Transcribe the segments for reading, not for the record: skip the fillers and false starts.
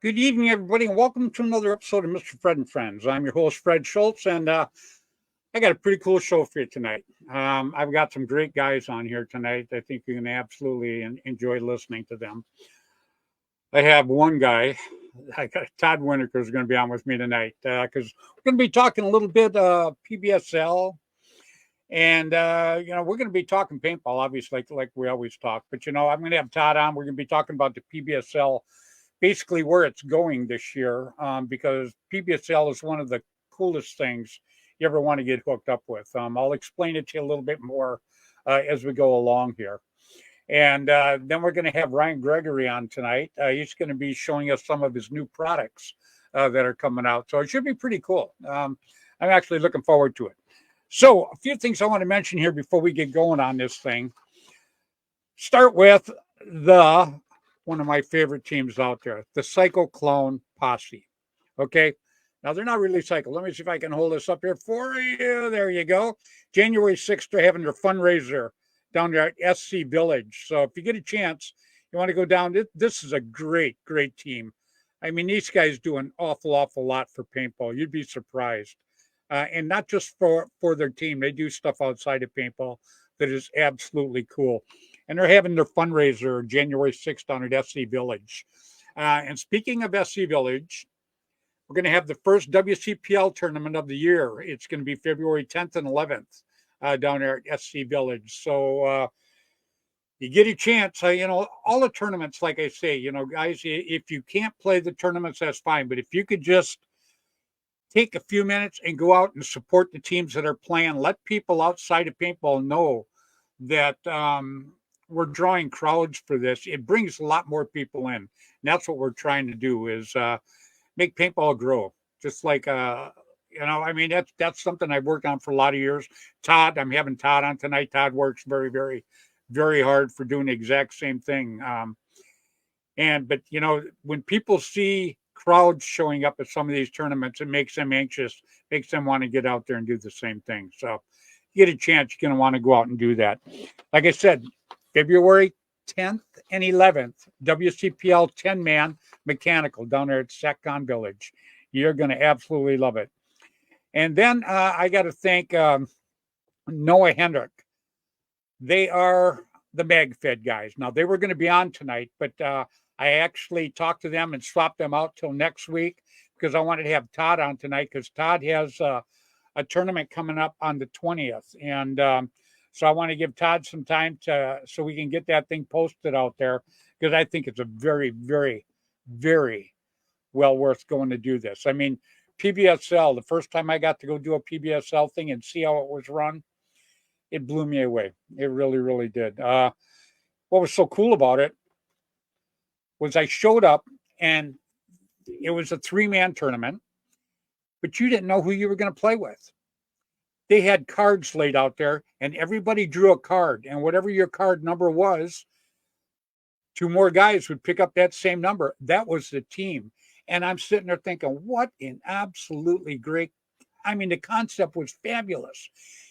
Good evening, everybody, and welcome to another episode of Mr. Fred and Friends. I'm your host, Fred Schultz, and I got a pretty cool show for you tonight. I've got some great guys on here tonight. I think you're going to absolutely enjoy listening to them. I have one guy, Todd Winneker, is going to be on with me tonight because we're going to be talking a little bit PBSL, and we're going to be talking paintball, obviously, like we always talk. But I'm going to have Todd on. We're going to be talking about the PBSL, basically where it's going this year, because PBSL is one of the coolest things you ever want to get hooked up with. I'll explain it to you a little bit more as we go along here. And then we're going to have Ryan Gregory on tonight. He's going to be showing us some of his new products that are coming out. So it should be pretty cool. I'm actually looking forward to it. So a few things I want to mention here before we get going on this thing. Start with one of my favorite teams out there, the Psycho Clone Posse. Okay. Now, they're not really psycho. Let me see if I can hold this up here for you. There you go. January 6th, they're having their fundraiser down there at SC Village. So if you get a chance, you want to go down. This is a great, great team. I mean, these guys do an awful lot for paintball. You'd be surprised. And not just for their team. They do stuff outside of paintball that is absolutely cool. And they're having their fundraiser January 6th down at SC Village. And speaking of SC Village, we're going to have the first WCPL tournament of the year. It's going to be February 10th and 11th down there at SC Village. So you get a chance. All the tournaments, like I say, guys, if you can't play the tournaments, that's fine. But if you could just take a few minutes and go out and support the teams that are playing, let people outside of paintball know that we're drawing crowds for this. It brings a lot more people in. And that's what we're trying to do is make paintball grow. Just like, that's something I've worked on for a lot of years. Todd, I'm having Todd on tonight. Todd works very, very, very hard for doing the exact same thing. But when people see crowds showing up at some of these tournaments, it makes them anxious, makes them want to get out there and do the same thing. So you get a chance, you're going to want to go out and do that. Like I said, February 10th and 11th, WCPL 10-man mechanical down there at SACCON Village. You're going to absolutely love it. And then I got to thank Noah Hendrick. They are the MagFed guys. Now, they were going to be on tonight, but I actually talked to them and swapped them out till next week because I wanted to have Todd on tonight because Todd has a tournament coming up on the 20th. And so I want to give Todd some time so we can get that thing posted out there because I think it's a very, very, very well worth going to do this. I mean, PBSL, the first time I got to go do a PBSL thing and see how it was run, it blew me away. It really, really did. What was so cool about it was I showed up and it was a 3-man tournament, but you didn't know who you were going to play with. They had cards laid out there and everybody drew a card, and whatever your card number was, 2 more guys would pick up that same number. That was the team. And I'm sitting there thinking, what an absolutely great, the concept was fabulous.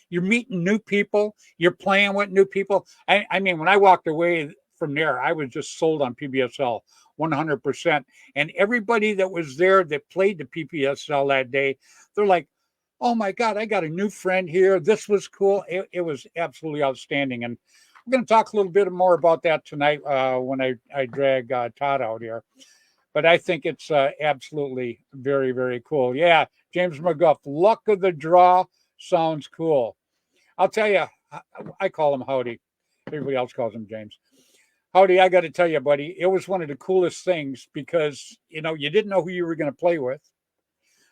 You're meeting new people. You're playing with new people. When I walked away from there, I was just sold on PBSL 100%. And everybody that was there that played the PBSL that day, they're like, oh my God, I got a new friend here. This was cool. It was absolutely outstanding. And we're going to talk a little bit more about that tonight when I drag Todd out here. But I think it's absolutely very, very cool. Yeah, James McGuff, luck of the draw sounds cool. I'll tell you, I call him Howdy. Everybody else calls him James. Howdy, I got to tell you, buddy, it was one of the coolest things because, you didn't know who you were going to play with.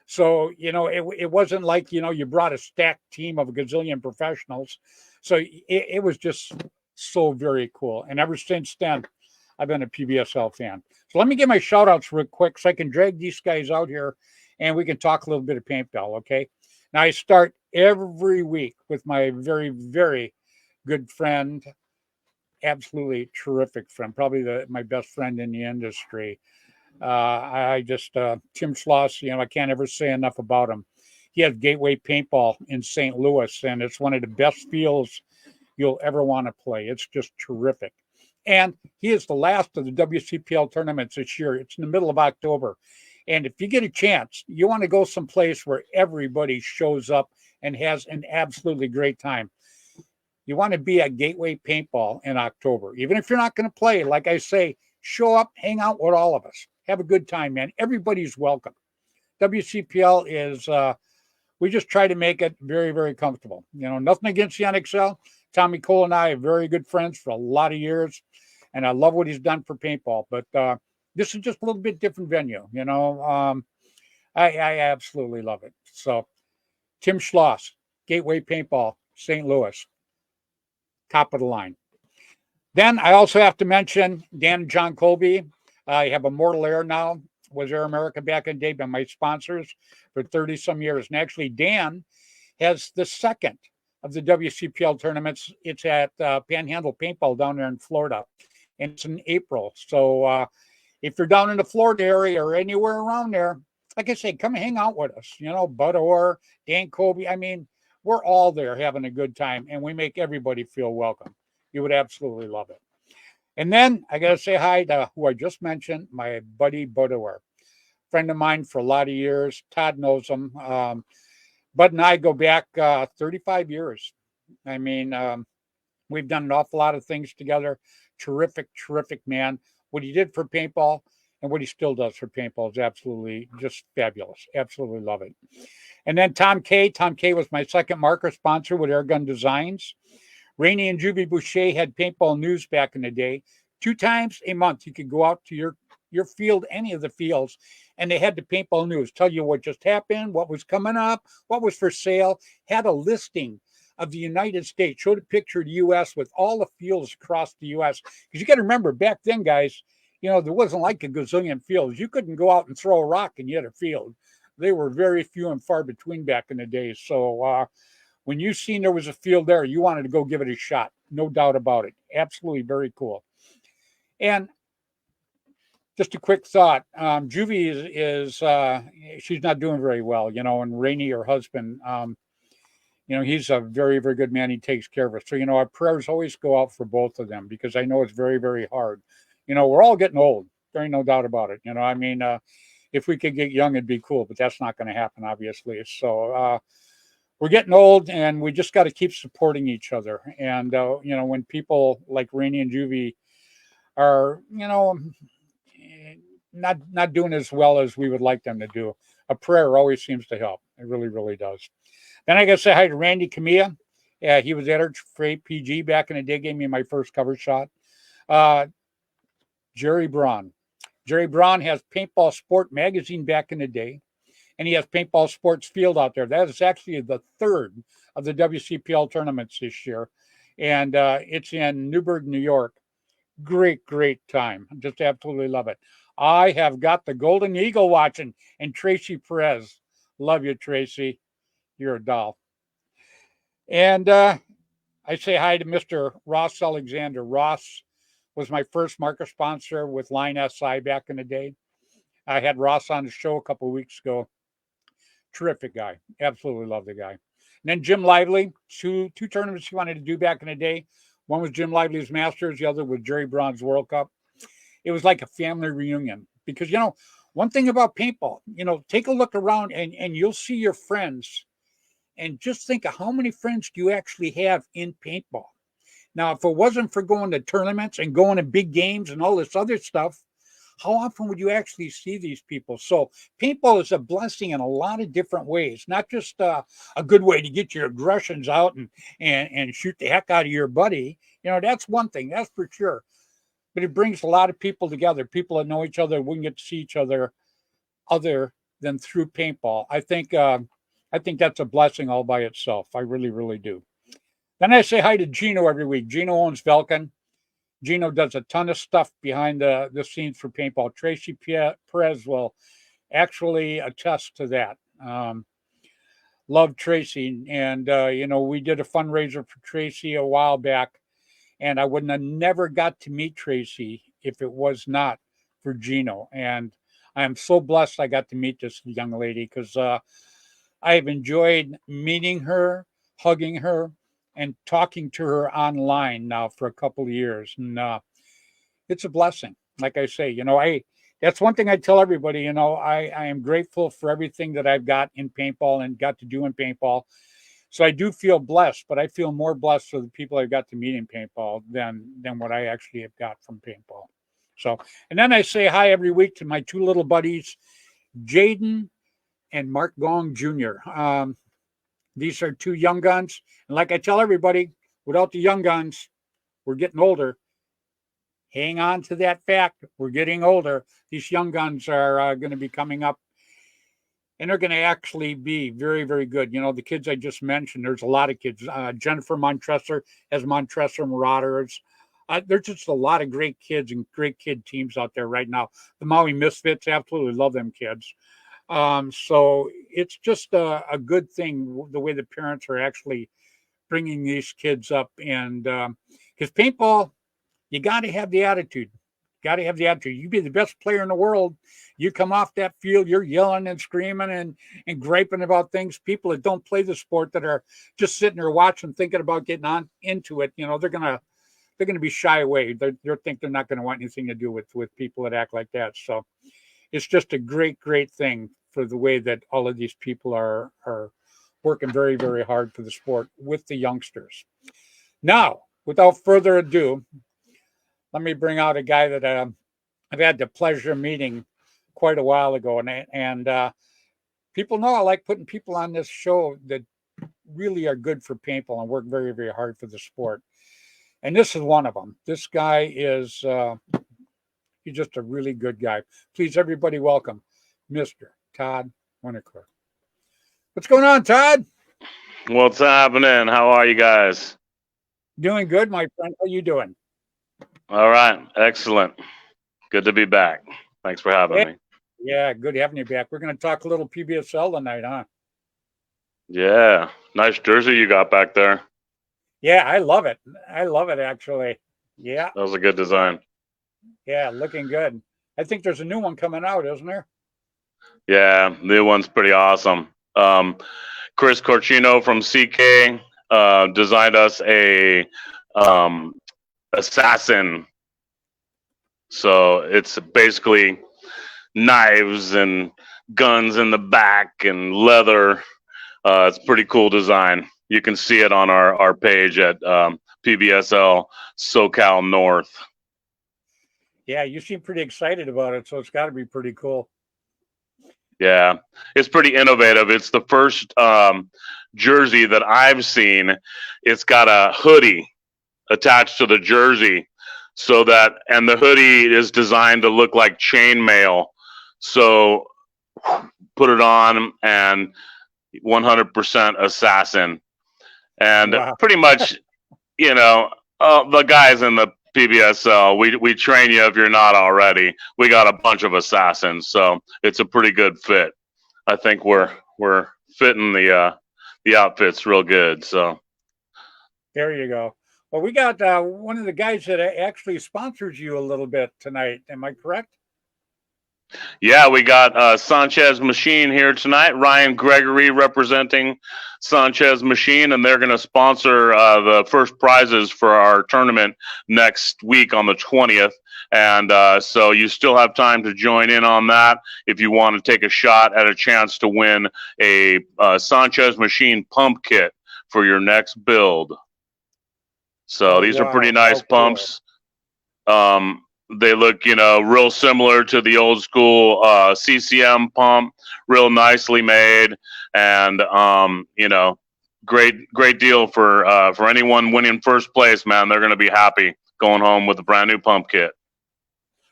So, it wasn't like, you brought a stacked team of a gazillion professionals. So it was just so very cool. And ever since then, I've been a PBSL fan. So let me get my shout outs real quick so I can drag these guys out here and we can talk a little bit of paintball. Okay. Now I start every week with my very, very good friend, absolutely terrific friend, probably my best friend in the industry. Tim Schloss, I can't ever say enough about him. He has Gateway Paintball in St. Louis, and it's one of the best fields you'll ever want to play. It's just terrific. And he is the last of the WCPL tournaments this year. It's in the middle of October. And if you get a chance, you want to go someplace where everybody shows up and has an absolutely great time. You want to be at Gateway Paintball in October. Even if you're not going to play, like I say, show up, hang out with all of us. Have a good time, man. Everybody's welcome. WCPL is, we just try to make it very, very comfortable. You know, nothing against the NXL. Tommy Cole and I are very good friends for a lot of years, and I love what he's done for paintball. But this is just a little bit different venue, you know. I absolutely love it. So, Tim Schloss, Gateway Paintball, St. Louis, top of the line. Then I also have to mention Dan and John Colby. I have a Mortal Air now. Was Air America back in the day, been my sponsors for 30 some years. And actually, Dan has the second of the WCPL tournaments. It's at Panhandle Paintball down there in Florida, and it's in April. So if you're down in the Florida area or anywhere around there, like I say, come hang out with us. You know, Bud Orr, Dan Colby. I mean, we're all there having a good time, and we make everybody feel welcome. You would absolutely love it. And then I got to say hi to who I just mentioned, my buddy Bud Orr, friend of mine for a lot of years. Todd knows him. Bud and I go back 35 years. I mean, we've done an awful lot of things together. Terrific, terrific man. What he did for paintball and what he still does for paintball is absolutely just fabulous. Absolutely love it. And then Tom K. Tom K was my second marker sponsor with Airgun Designs. Rainey and Juvie Boucher had paintball news back in the day. 2 times a month, you could go out to your field, any of the fields, and they had the paintball news, tell you what just happened, what was coming up, what was for sale, had a listing of the United States, showed a picture of the U.S. with all the fields across the U.S. Because you got to remember, back then, guys, you know, there wasn't like a gazillion fields. You couldn't go out and throw a rock and you had a field. They were very few and far between back in the day. So when you seen there was a field there, you wanted to go give it a shot. No doubt about it. Absolutely very cool. And just a quick thought. Juvie is she's not doing very well, you know, and Rainey, her husband, you know, he's a very, very good man. He takes care of us. So, you know, our prayers always go out for both of them because I know it's very, very hard. You know, we're all getting old. There ain't no doubt about it. You know, I mean, if we could get young, it'd be cool, but that's not going to happen, obviously. So we're getting old, and we just got to keep supporting each other. And, you know, when people like Rainey and Juvie are, you know, not doing as well as we would like them to do, a prayer always seems to help. It really, really does. Then I got to say hi to Randy Camilla. Yeah, he was editor for APG back in the day, gave me my first cover shot. Jerry Braun. Jerry Braun has Paintball Sport magazine back in the day, and he has Paintball Sports Field out there. That is actually the third of the WCPL tournaments this year, and it's in Newburgh, New York. Great, great time. Just absolutely love it. I have got the Golden Eagle watching, and Tracy Perez. Love you, Tracy. You're a doll. And I say hi to Mr. Ross Alexander. Ross was my first marker sponsor with Line SI back in the day. I had Ross on the show a couple of weeks ago. Terrific guy. Absolutely love the guy. And then Jim Lively, two tournaments he wanted to do back in the day. One was Jim Lively's Masters. The other was Jerry Braun's World Cup. It was like a family reunion because, you know, one thing about paintball, you know, take a look around and you'll see your friends and just think of how many friends do you actually have in paintball. Now, if it wasn't for going to tournaments and going to big games and all this other stuff, how often would you actually see these people? So paintball is a blessing in a lot of different ways, not just a good way to get your aggressions out and shoot the heck out of your buddy. You know, that's one thing, that's for sure. But it brings a lot of people together, people that know each other, wouldn't get to see each other other than through paintball. I think that's a blessing all by itself. I really, really do. Then I say hi to Gino every week. Gino owns Velkin. Gino does a ton of stuff behind the scenes for paintball. Tracy Perez will actually attest to that. Love Tracy. And, you know, we did a fundraiser for Tracy a while back, and I wouldn't have never got to meet Tracy if it was not for Gino. And I am so blessed I got to meet this young lady because I have enjoyed meeting her, hugging her, and talking to her online now for a couple of years. And it's a blessing. Like I say, that's one thing I tell everybody, I am grateful for everything that I've got in paintball and got to do in paintball. So I do feel blessed, but I feel more blessed for the people I got to meet in paintball than what I actually have got from paintball. So, and then I say hi every week to my two little buddies, Jaden and Mark Gong Jr. These are two young guns. And like I tell everybody, without the young guns, we're getting older. Hang on to that fact. We're getting older. These young guns are going to be coming up, and they're going to actually be very, very good. The kids I just mentioned, there's a lot of kids. Jennifer Montresor has Montresor Marauders. There's just a lot of great kids and great kid teams out there right now. The Maui Misfits, absolutely love them kids. So it's just a good thing, the way the parents are actually bringing these kids up. And because paintball, you got to have the attitude. Got to have the attitude. You be the best player in the world. You come off that field, you're yelling and screaming and griping about things. People that don't play the sport, that are just sitting there watching, thinking about getting on into it, they're gonna be shy away. They think they're not going to want anything to do with people that act like that. So it's just a great, great thing for the way that all of these people are working very, very hard for the sport with the youngsters. Now, without further ado, let me bring out a guy that I've had the pleasure of meeting quite a while ago. And people know I like putting people on this show that really are good for paintball and work very, very hard for the sport. And this is one of them. This guy is he's just a really good guy. Please, everybody, welcome Mr. Todd Winokur. What's going on, Todd? What's happening? How are you guys? Doing good, my friend. How you doing? All right. Excellent. Good to be back. Thanks for having me. Yeah, good having you back. We're going to talk a little PBSL tonight, huh? Yeah. Nice jersey you got back there. Yeah, I love it. I love it, actually. Yeah. That was a good design. Yeah, looking good. I think there's a new one coming out, isn't there? Yeah, new one's pretty awesome. Chris Corchino from CK designed us a assassin. So it's basically knives and guns in the back and leather. It's a pretty cool design. You can see it on our page at PBSL SoCal North. Yeah, you seem pretty excited about it, so it's got to be pretty cool. Yeah, it's pretty innovative. It's the first jersey that I've seen. It's got a hoodie attached to the jersey, and the hoodie is designed to look like chainmail. So put it on and 100% assassin. And Wow. pretty much, the guys in the PBSL, we train you if you're not already. We got a bunch of assassins, so it's a pretty good fit. I think we're fitting the outfits real good. So There you go. Well, we got one of the guys that actually sponsors you a little bit tonight. Am I correct? yeah, we got Sanchez Machine here tonight. Ryan Gregory representing Sanchez Machine, and they're going to sponsor the first prizes for our tournament next week on the 20th. And so you still have time to join in on that if you want to take a shot at a chance to win a Sanchez Machine pump kit for your next build. So these are pretty nice pumps. They look, real similar to the old school CCM pump, real nicely made, and great deal for anyone winning first place. Man, they're going to be happy going home with a brand new pump kit.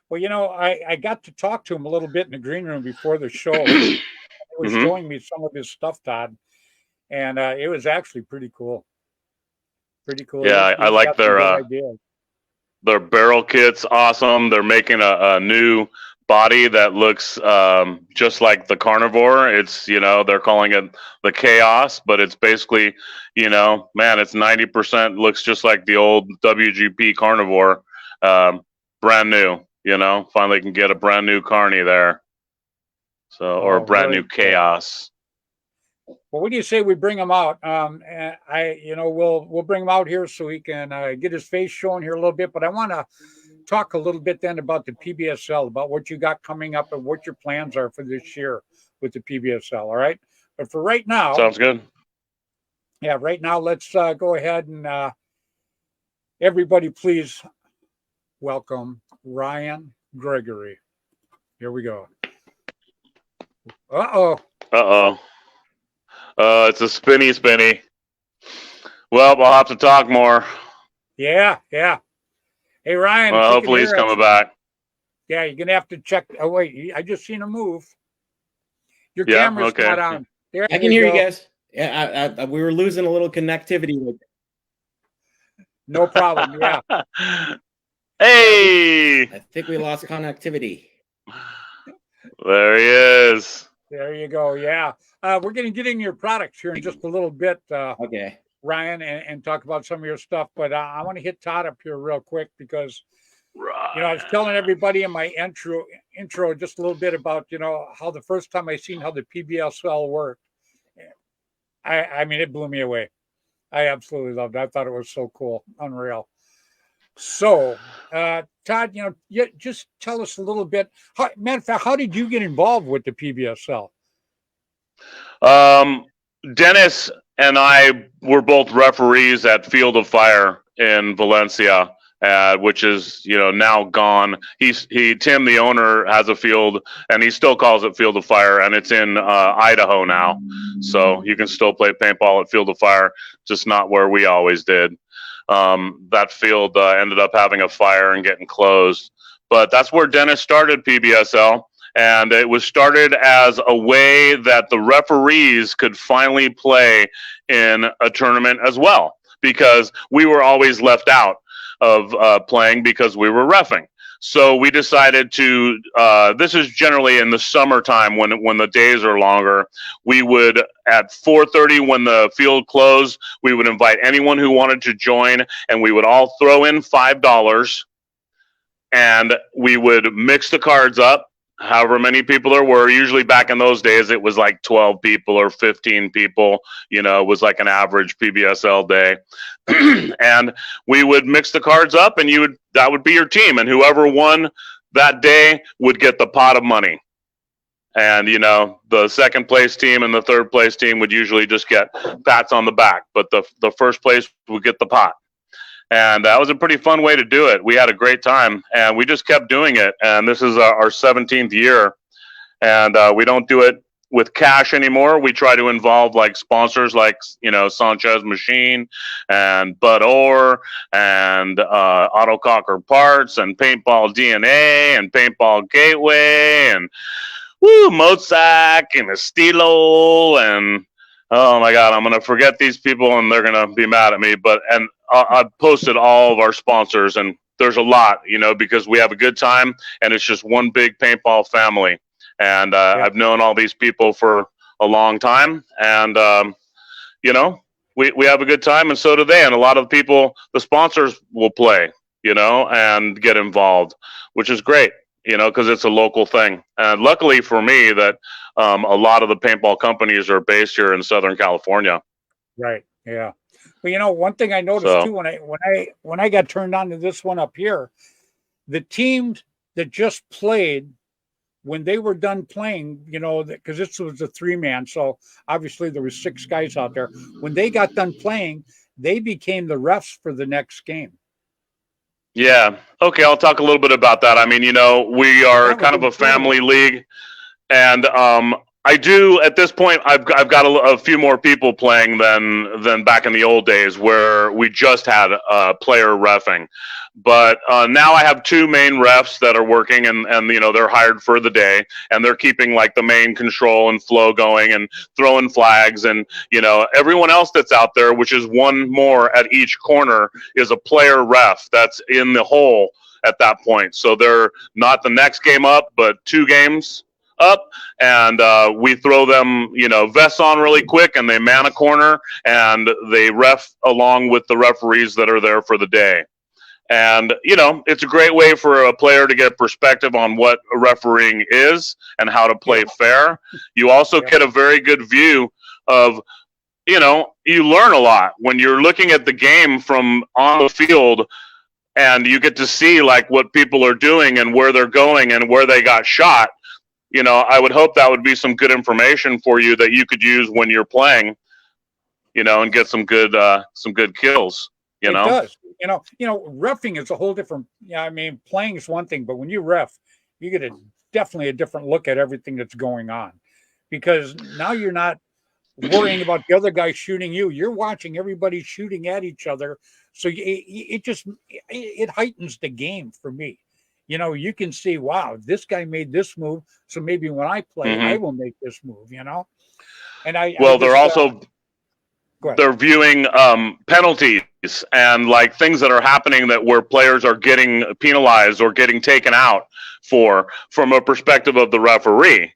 Well, I got to talk to him a little bit in the green room before the show. He was showing me some of his stuff, Todd, and it was actually pretty cool. Pretty cool. Yeah, I like their barrel kit's awesome. They're making a new body that looks just like the Carnivore. It's, they're calling it the Chaos, but it's basically, it's 90% looks just like the old WGP Carnivore. Brand new, finally can get a brand new Carney there. So, or a brand new Chaos. Well, what do you say we bring him out? We'll bring him out here so he can get his face shown here a little bit. But I want to talk a little bit then about the PBSL, about what you got coming up and what your plans are for this year with the PBSL. All right. But for right now, Sounds good. yeah, right now, let's go ahead and everybody, please welcome Ryan Gregory. Here we go. Uh-oh. Uh-oh. It's a spinny. Well, I'll have to talk more. Yeah. Hey, Ryan. Well, hopefully he's coming back. Yeah, you're going to have to check. Oh, wait. I just seen a move. Your camera's not on. There I can hear you guys. Yeah, we were losing a little connectivity. No problem. Yeah. Hey! I think we lost connectivity. There he is. There you go. Yeah. We're going to get in your products here in just a little bit. Okay. Ryan, and talk about some of your stuff. But I want to hit Todd up here real quick because, I was telling everybody in my intro just a little bit about, how the first time I seen how the PBSL worked. I mean, it blew me away. I absolutely loved it. I thought it was so cool. Unreal. So, Todd, just tell us a little bit. Matter of fact, how did you get involved with the PBSL? Dennis and I were both referees at Field of Fire in Valencia, which is, now gone. Tim, the owner, has a field, and he still calls it Field of Fire, and it's in Idaho now. So you can still play paintball at Field of Fire, just not where we always did. That field ended up having a fire and getting closed. But that's where Dennis started PBSL. And it was started as a way that the referees could finally play in a tournament as well, because we were always left out of playing because we were reffing. So we decided to, this is generally in the summertime when the days are longer, we would, at 4:30 when the field closed, we would invite anyone who wanted to join, and we would all throw in $5, and we would mix the cards up. However many people there were. Usually back in those days, it was like 12 people or 15 people, it was like an average PBSL day. And we would mix the cards up, and that would be your team. And whoever won that day would get the pot of money. And, the second place team and the third place team would usually just get pats on the back, but the first place would get the pot. And that was a pretty fun way to do it. We had a great time, and we just kept doing it. And this is our 17th year, and we don't do it with cash anymore. We try to involve like sponsors like, Sanchez Machine and Bud Orr and Autococker Parts and Paintball DNA and Paintball Gateway and Mozak and Estilo and oh my God, I'm going to forget these people and they're going to be mad at me. And I posted all of our sponsors, and there's a lot, because we have a good time, and it's just one big paintball family. And I've known all these people for a long time, and, we have a good time, and so do they. And a lot of people, the sponsors will play, and get involved, which is great, because it's a local thing. And luckily for me that a lot of the paintball companies are based here in Southern California. Right. Yeah. Well, one thing I noticed too when I got turned on to this one up here, the teams that just played, when they were done playing, because this was a 3-man, so obviously there was 6 guys out there. When they got done playing, they became the refs for the next game. Yeah. Okay. I'll talk a little bit about that. I mean, we are kind of a family league, and I do at this point. I've got a few more people playing than back in the old days where we just had player reffing. But now I have 2 main refs that are working, and they're hired for the day, and they're keeping like the main control and flow going and throwing flags, and everyone else that's out there, which is 1 more at each corner, is a player ref that's in the hole at that point. So they're not the next game up, but 2 games up, and we throw them, vests on really quick, and they man a corner, and they ref along with the referees that are there for the day. And, it's a great way for a player to get perspective on what refereeing is and how to play fair. You also get a very good view of, you learn a lot when you're looking at the game from on the field, and you get to see like what people are doing and where they're going and where they got shot. You know, I would hope that would be some good information for you that you could use when you're playing, you know, and get some good kills. You It know, does. Reffing is a whole different. Yeah, I mean, playing is one thing, but when you ref, you get definitely a different look at everything that's going on, because now you're not worrying about the other guy shooting you. You're watching everybody shooting at each other, so it heightens the game for me. You know, you can see, wow, this guy made this move, so maybe when I play, I will make this move. You know, and they're also they're viewing penalties and like things that are happening that where players are getting penalized or getting taken out for from a perspective of the referee,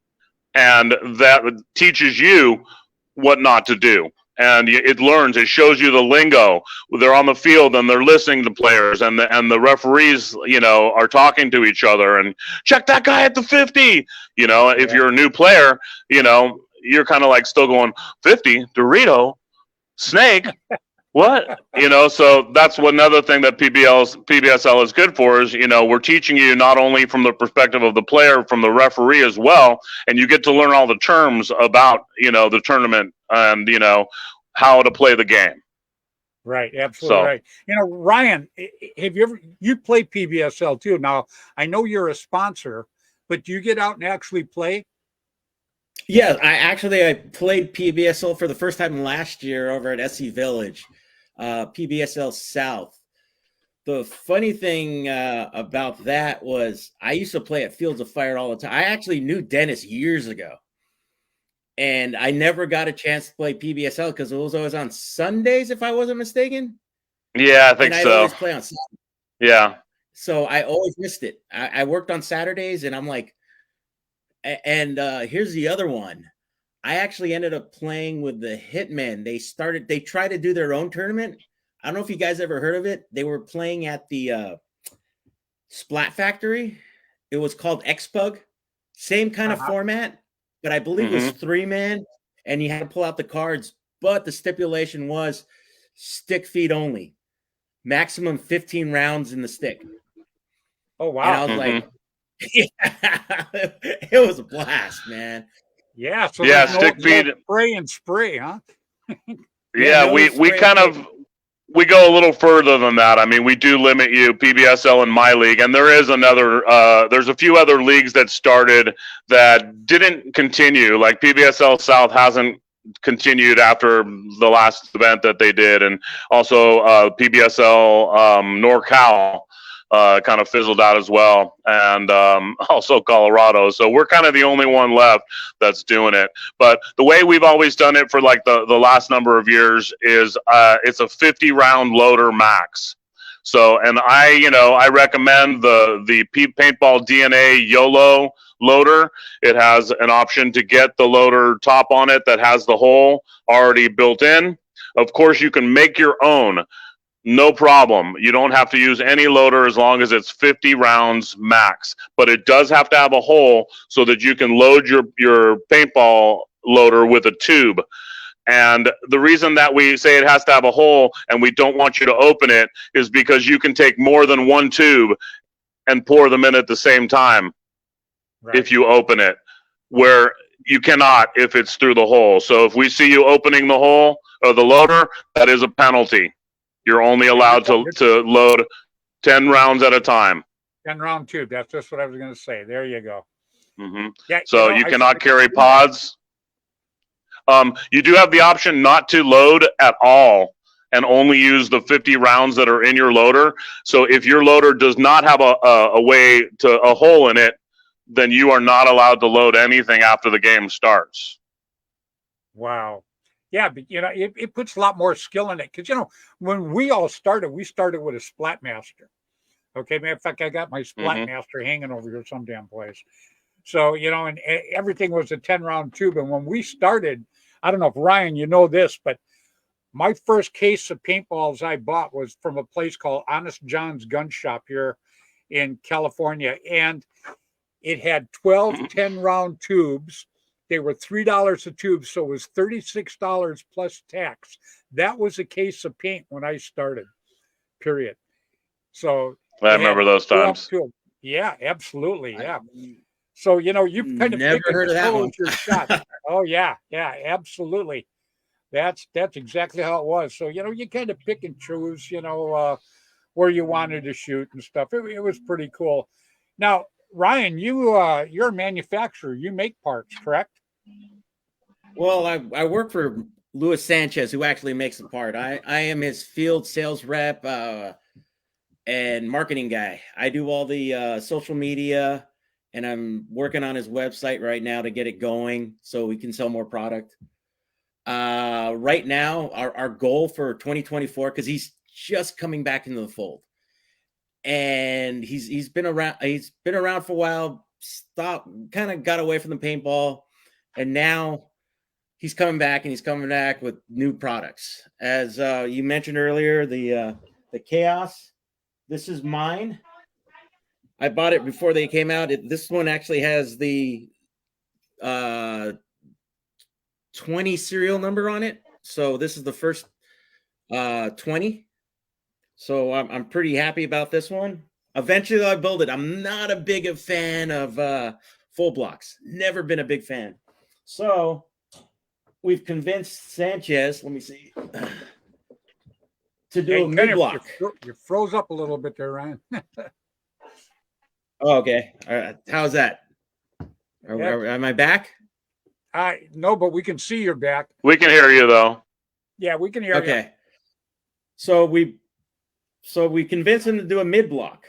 and that teaches you what not to do. And it shows you the lingo. They're on the field and they're listening to players, and the referees, you know, are talking to each other and check that guy at the 50. You know, if you're a new player, you know, you're kind of like still going 50 Dorito snake. What? You know, so that's another thing that PBSL is good for is, you know, we're teaching you not only from the perspective of the player, from the referee as well, and you get to learn all the terms about, you know, the tournament and, you know, how to play the game. Right, absolutely right. You know, Ryan, have you play PBSL too? Now, I know you're a sponsor, but do you get out and actually play? Yeah, I played PBSL for the first time last year over at SC Village, PBSL South. The funny thing about that was I used to play at Fields of Fire all the time. I actually knew Dennis years ago, and I never got a chance to play PBSL because it was always on Sundays, if I wasn't mistaken. Yeah, I think and I'd so. always play on Saturdays. Yeah. So I always missed it. I worked on Saturdays, and I'm like, and here's the other one. I actually ended up playing with the Hitmen. They tried to do their own tournament. I don't know if you guys ever heard of it. They were playing at the Splat Factory. It was called Xpug. Same kind of format, but I believe it was 3-man, and you had to pull out the cards. But the stipulation was stick feed only. Maximum 15 rounds in the stick. Oh, wow. And I was like, it was a blast, man. Yeah, so stick feed. Spray, huh? We go a little further than that. I mean, we do limit you, PBSL and my league, and there is there's a few other leagues that started that didn't continue. Like PBSL South hasn't continued after the last event that they did, and also PBSL NorCal kind of fizzled out as well, and also Colorado. So we're kind of the only one left that's doing it. But the way we've always done it for like the last number of years is it's a 50-round loader max. So, and I recommend the Paintball DNA YOLO loader. It has an option to get the loader top on it that has the hole already built in. Of course, you can make your own. No problem. You don't have to use any loader as long as it's 50 rounds max. But it does have to have a hole so that you can load your paintball loader with a tube. And the reason that we say it has to have a hole and we don't want you to open it is because you can take more than one tube and pour them in at the same time if you open it, where you cannot if it's through the hole. So if we see you opening the hole or the loader, that is a penalty. You're only allowed to load 10 rounds at a time. 10-round tube. That's just what I was going to say. There you go. Yeah, so you cannot carry pods. You do have the option not to load at all and only use the 50 rounds that are in your loader. So if your loader does not have a hole in it, then you are not allowed to load anything after the game starts. Wow. Yeah, but it puts a lot more skill in it because when we all started, we started with a Splat Master. Okay, matter of fact, I got my Splat Master hanging over here some damn place. So and everything was a 10-round tube. And when we started, I don't know if Ryan, you know this, but my first case of paintballs I bought was from a place called Honest John's Gun Shop here in California, and it had 12 10-round tubes. They were $3 a tube, so it was $36 plus tax. That was a case of paint when I started, period. So I remember those times. Yeah, absolutely. Yeah. So, you know, you kind of Never pick and heard of that one. chose your shot. Oh, yeah. Yeah, absolutely. That's exactly how it was. So, you know, you kind of pick and choose, you know, where you wanted to shoot and stuff. It was pretty cool. Now, Ryan, you're a manufacturer. You make parts, correct? Well, I work for Luis Sanchez, who actually makes the part. I am his field sales rep and marketing guy. I do all the social media, and I'm working on his website right now to get it going so we can sell more product. Right now, our goal for 2024, because he's just coming back into the fold, and he's been around. He's been around for a while. Kind of got away from the paintball, and now he's coming back, and he's coming back with new products. As you mentioned earlier, the Chaos. This is mine. I bought it before they came out. This one actually has the 20 serial number on it. So this is the first 20. So I'm pretty happy about this one. Eventually I'll build it. I'm not a big a fan of full blocks. Never been a big fan. So we've convinced Sanchez, let me see, to do a mid-block. You froze up a little bit there, Ryan. Oh, okay. All right. How's that? Am I back? No, but we can see your back. We can hear you though. Yeah, we can hear you. Okay. So we convinced him to do a mid block.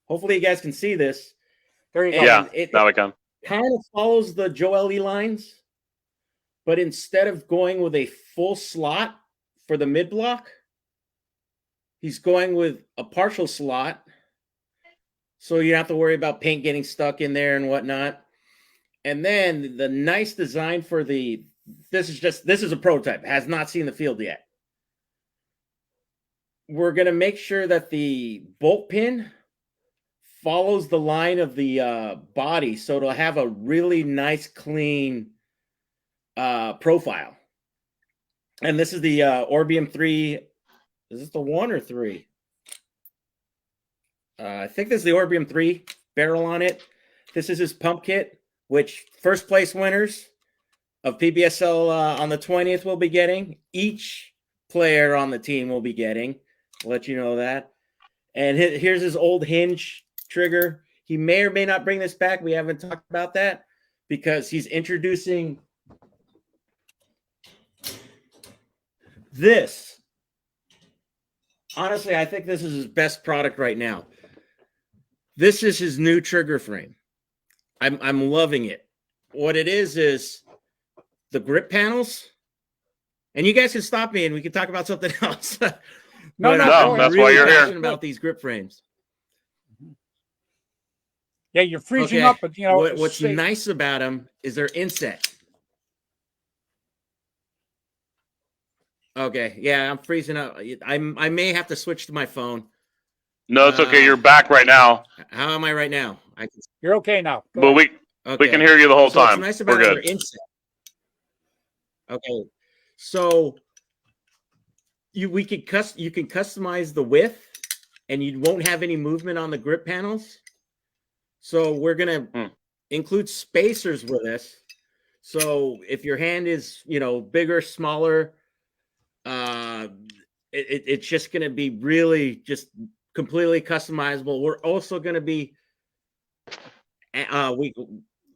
Hopefully you guys can see this. There you go. Yeah, now we can. Kind of follows the Joel E lines, but instead of going with a full slot for the mid block, he's going with a partial slot. So you don't have to worry about paint getting stuck in there and whatnot. And then the nice design for this is a prototype, has not seen the field yet. We're going to make sure that the bolt pin follows the line of the body, so it'll have a really nice, clean profile. And this is the Orbium 3. Is this the 1 or 3? I think this is the Orbium 3 barrel on it. This is his pump kit, which first place winners of PBSL on the 20th will be getting. Each player on the team will be getting. I'll let you know that. And here's his old hinge trigger. He may or may not bring this back. We haven't talked about that because he's introducing this. Honestly, I think this is his best product right now. This is his new trigger frame. I'm loving it. What it is the grip panels. And you guys can stop me and we can talk about something else. No, that's why you're here. About these grip frames. Yeah, you're freezing up, but you know what's nice about them is they're inset. Okay, yeah, I'm freezing up. I may have to switch to my phone. No, it's okay. You're back right now. How am I right now? You're okay now. But we can hear you the whole time. What's nice about We're good. they're inset. Okay, so you can customize the width, and you won't have any movement on the grip panels. So we're gonna include spacers with this. So if your hand is bigger, smaller, it's just gonna be really just completely customizable. We're also gonna be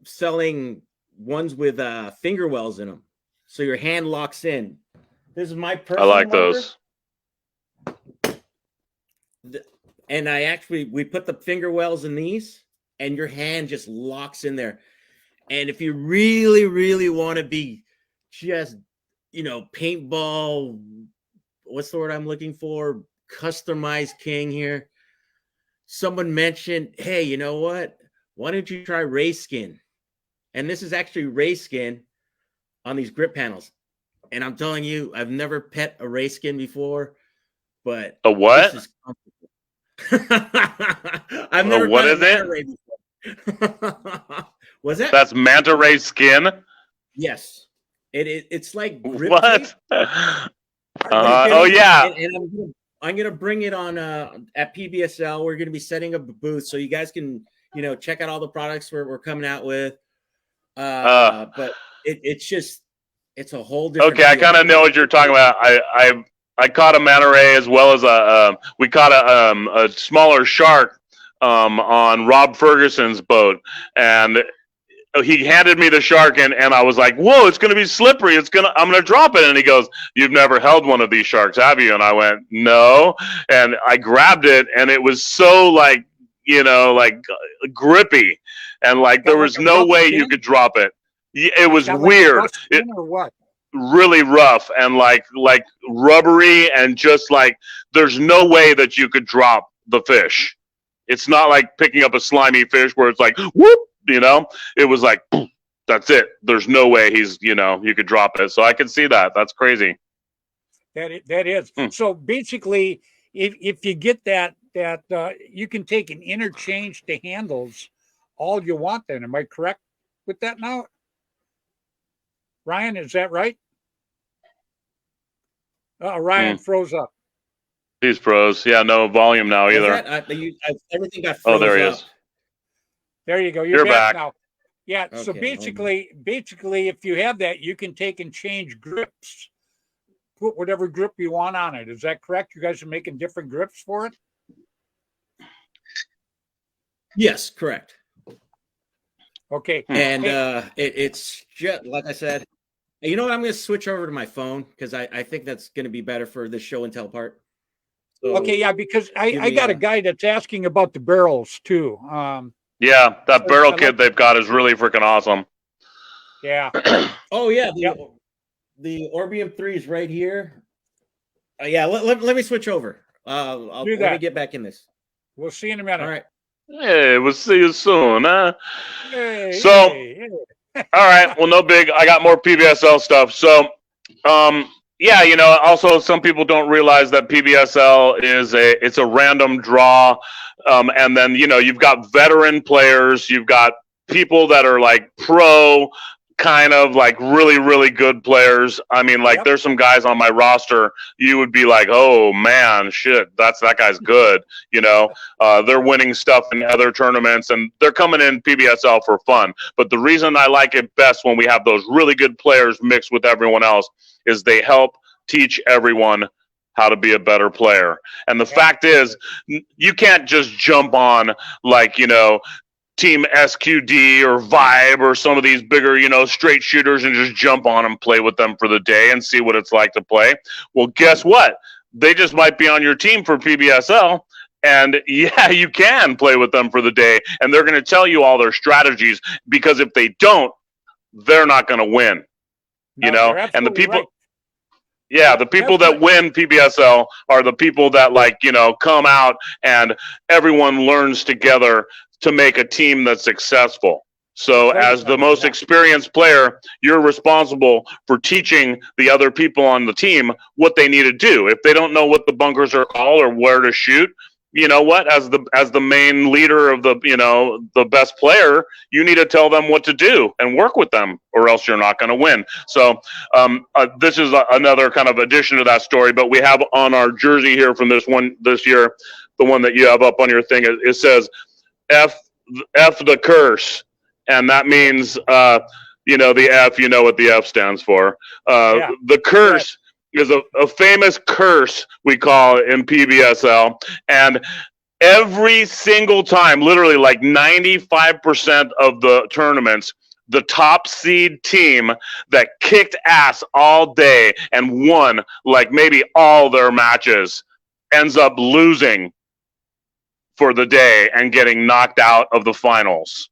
selling ones with finger wells in them, so your hand locks in. This is my personal. I like those. And we put the finger wells in these, and your hand just locks in there. And if you really, really want to be just, paintball, what's the word I'm looking for? Customized king here. Someone mentioned, hey, you know what? Why don't you try ray skin? And this is actually ray skin on these grip panels. And I'm telling you, I've never pet a ray skin before, but a what? This is I've never what is it? Ray was it? That's manta ray skin? Yes. It's like what? Oh yeah. I'm gonna bring it on at PBSL. We're gonna be setting up a booth so you guys can, check out all the products we're coming out with. But it's a whole different Okay, I deal. kind of know what you're talking about. I caught a manta ray as well as we caught a smaller shark on Rob Ferguson's boat, and he handed me the shark, and I was like, whoa, it's gonna be slippery, I'm gonna drop it. And he goes, you've never held one of these sharks, have you? And I went, no. And I grabbed it, and it was so like grippy, and like there was no way you could drop it. It was weird. Or what? Really rough and like rubbery, and just like there's no way that you could drop the fish. It's not like picking up a slimy fish where it's like whoop, it was like that's it. There's no way you could drop it. So I can see that. That's crazy. That is. So basically, if you get that you can take and interchange the handles all you want. Then am I correct with that now? Ryan, is that right? Ryan froze up. He's froze. Yeah, no volume now either. Everything got froze. Oh, there he is. There you go. You're back now. Yeah. Okay, so basically, if you have that, you can take and change grips. Put whatever grip you want on it. Is that correct? You guys are making different grips for it? Yes, correct. Okay. And it's just like I said. You know what? I'm going to switch over to my phone because I think that's going to be better for the show and tell part. So, okay, yeah, because I got a guy that's asking about the barrels too. Yeah, that barrel kit they've got is really freaking awesome. Yeah. Oh yeah, the Orbium 3 is right here. Yeah, let me switch over. Let me get back in this. We'll see you in a minute. All right. Hey, we'll see you soon, huh? Hey, so. Hey. All right. Well, no big. I got more PBSL stuff. So, yeah, also some people don't realize that PBSL it's a random draw. And then, you've got veteran players, you've got people that are like pro, kind of like really, really good players. I mean, like there's some guys on my roster, you would be like, oh man, shit, that guy's good. They're winning stuff in other tournaments and they're coming in PBSL for fun. But the reason I like it best when we have those really good players mixed with everyone else is they help teach everyone how to be a better player. And the fact is, you can't just jump on like, Team SQD or Vibe or some of these bigger, straight shooters and just jump on and play with them for the day and see what it's like to play. Well, guess what? They just might be on your team for PBSL. And yeah, you can play with them for the day. And they're going to tell you all their strategies because if they don't, they're not going to win. And the people... Right. Yeah, the people that win PBSL are the people that come out and everyone learns together to make a team that's successful. So as the most experienced player, you're responsible for teaching the other people on the team what they need to do. If they don't know what the bunkers are called or where to shoot, you know what, as the main leader of the best player, you need to tell them what to do and work with them, or else you're not going to win. So this is another kind of addition to that story. But we have on our jersey here from this year, the one that you have up on your thing, it says F the curse, and that means the F. You know what the F stands for. The curse. Is a famous curse we call it in PBSL, and every single time, literally like 95% of the tournaments, the top seed team that kicked ass all day and won like maybe all their matches ends up losing for the day and getting knocked out of the finals.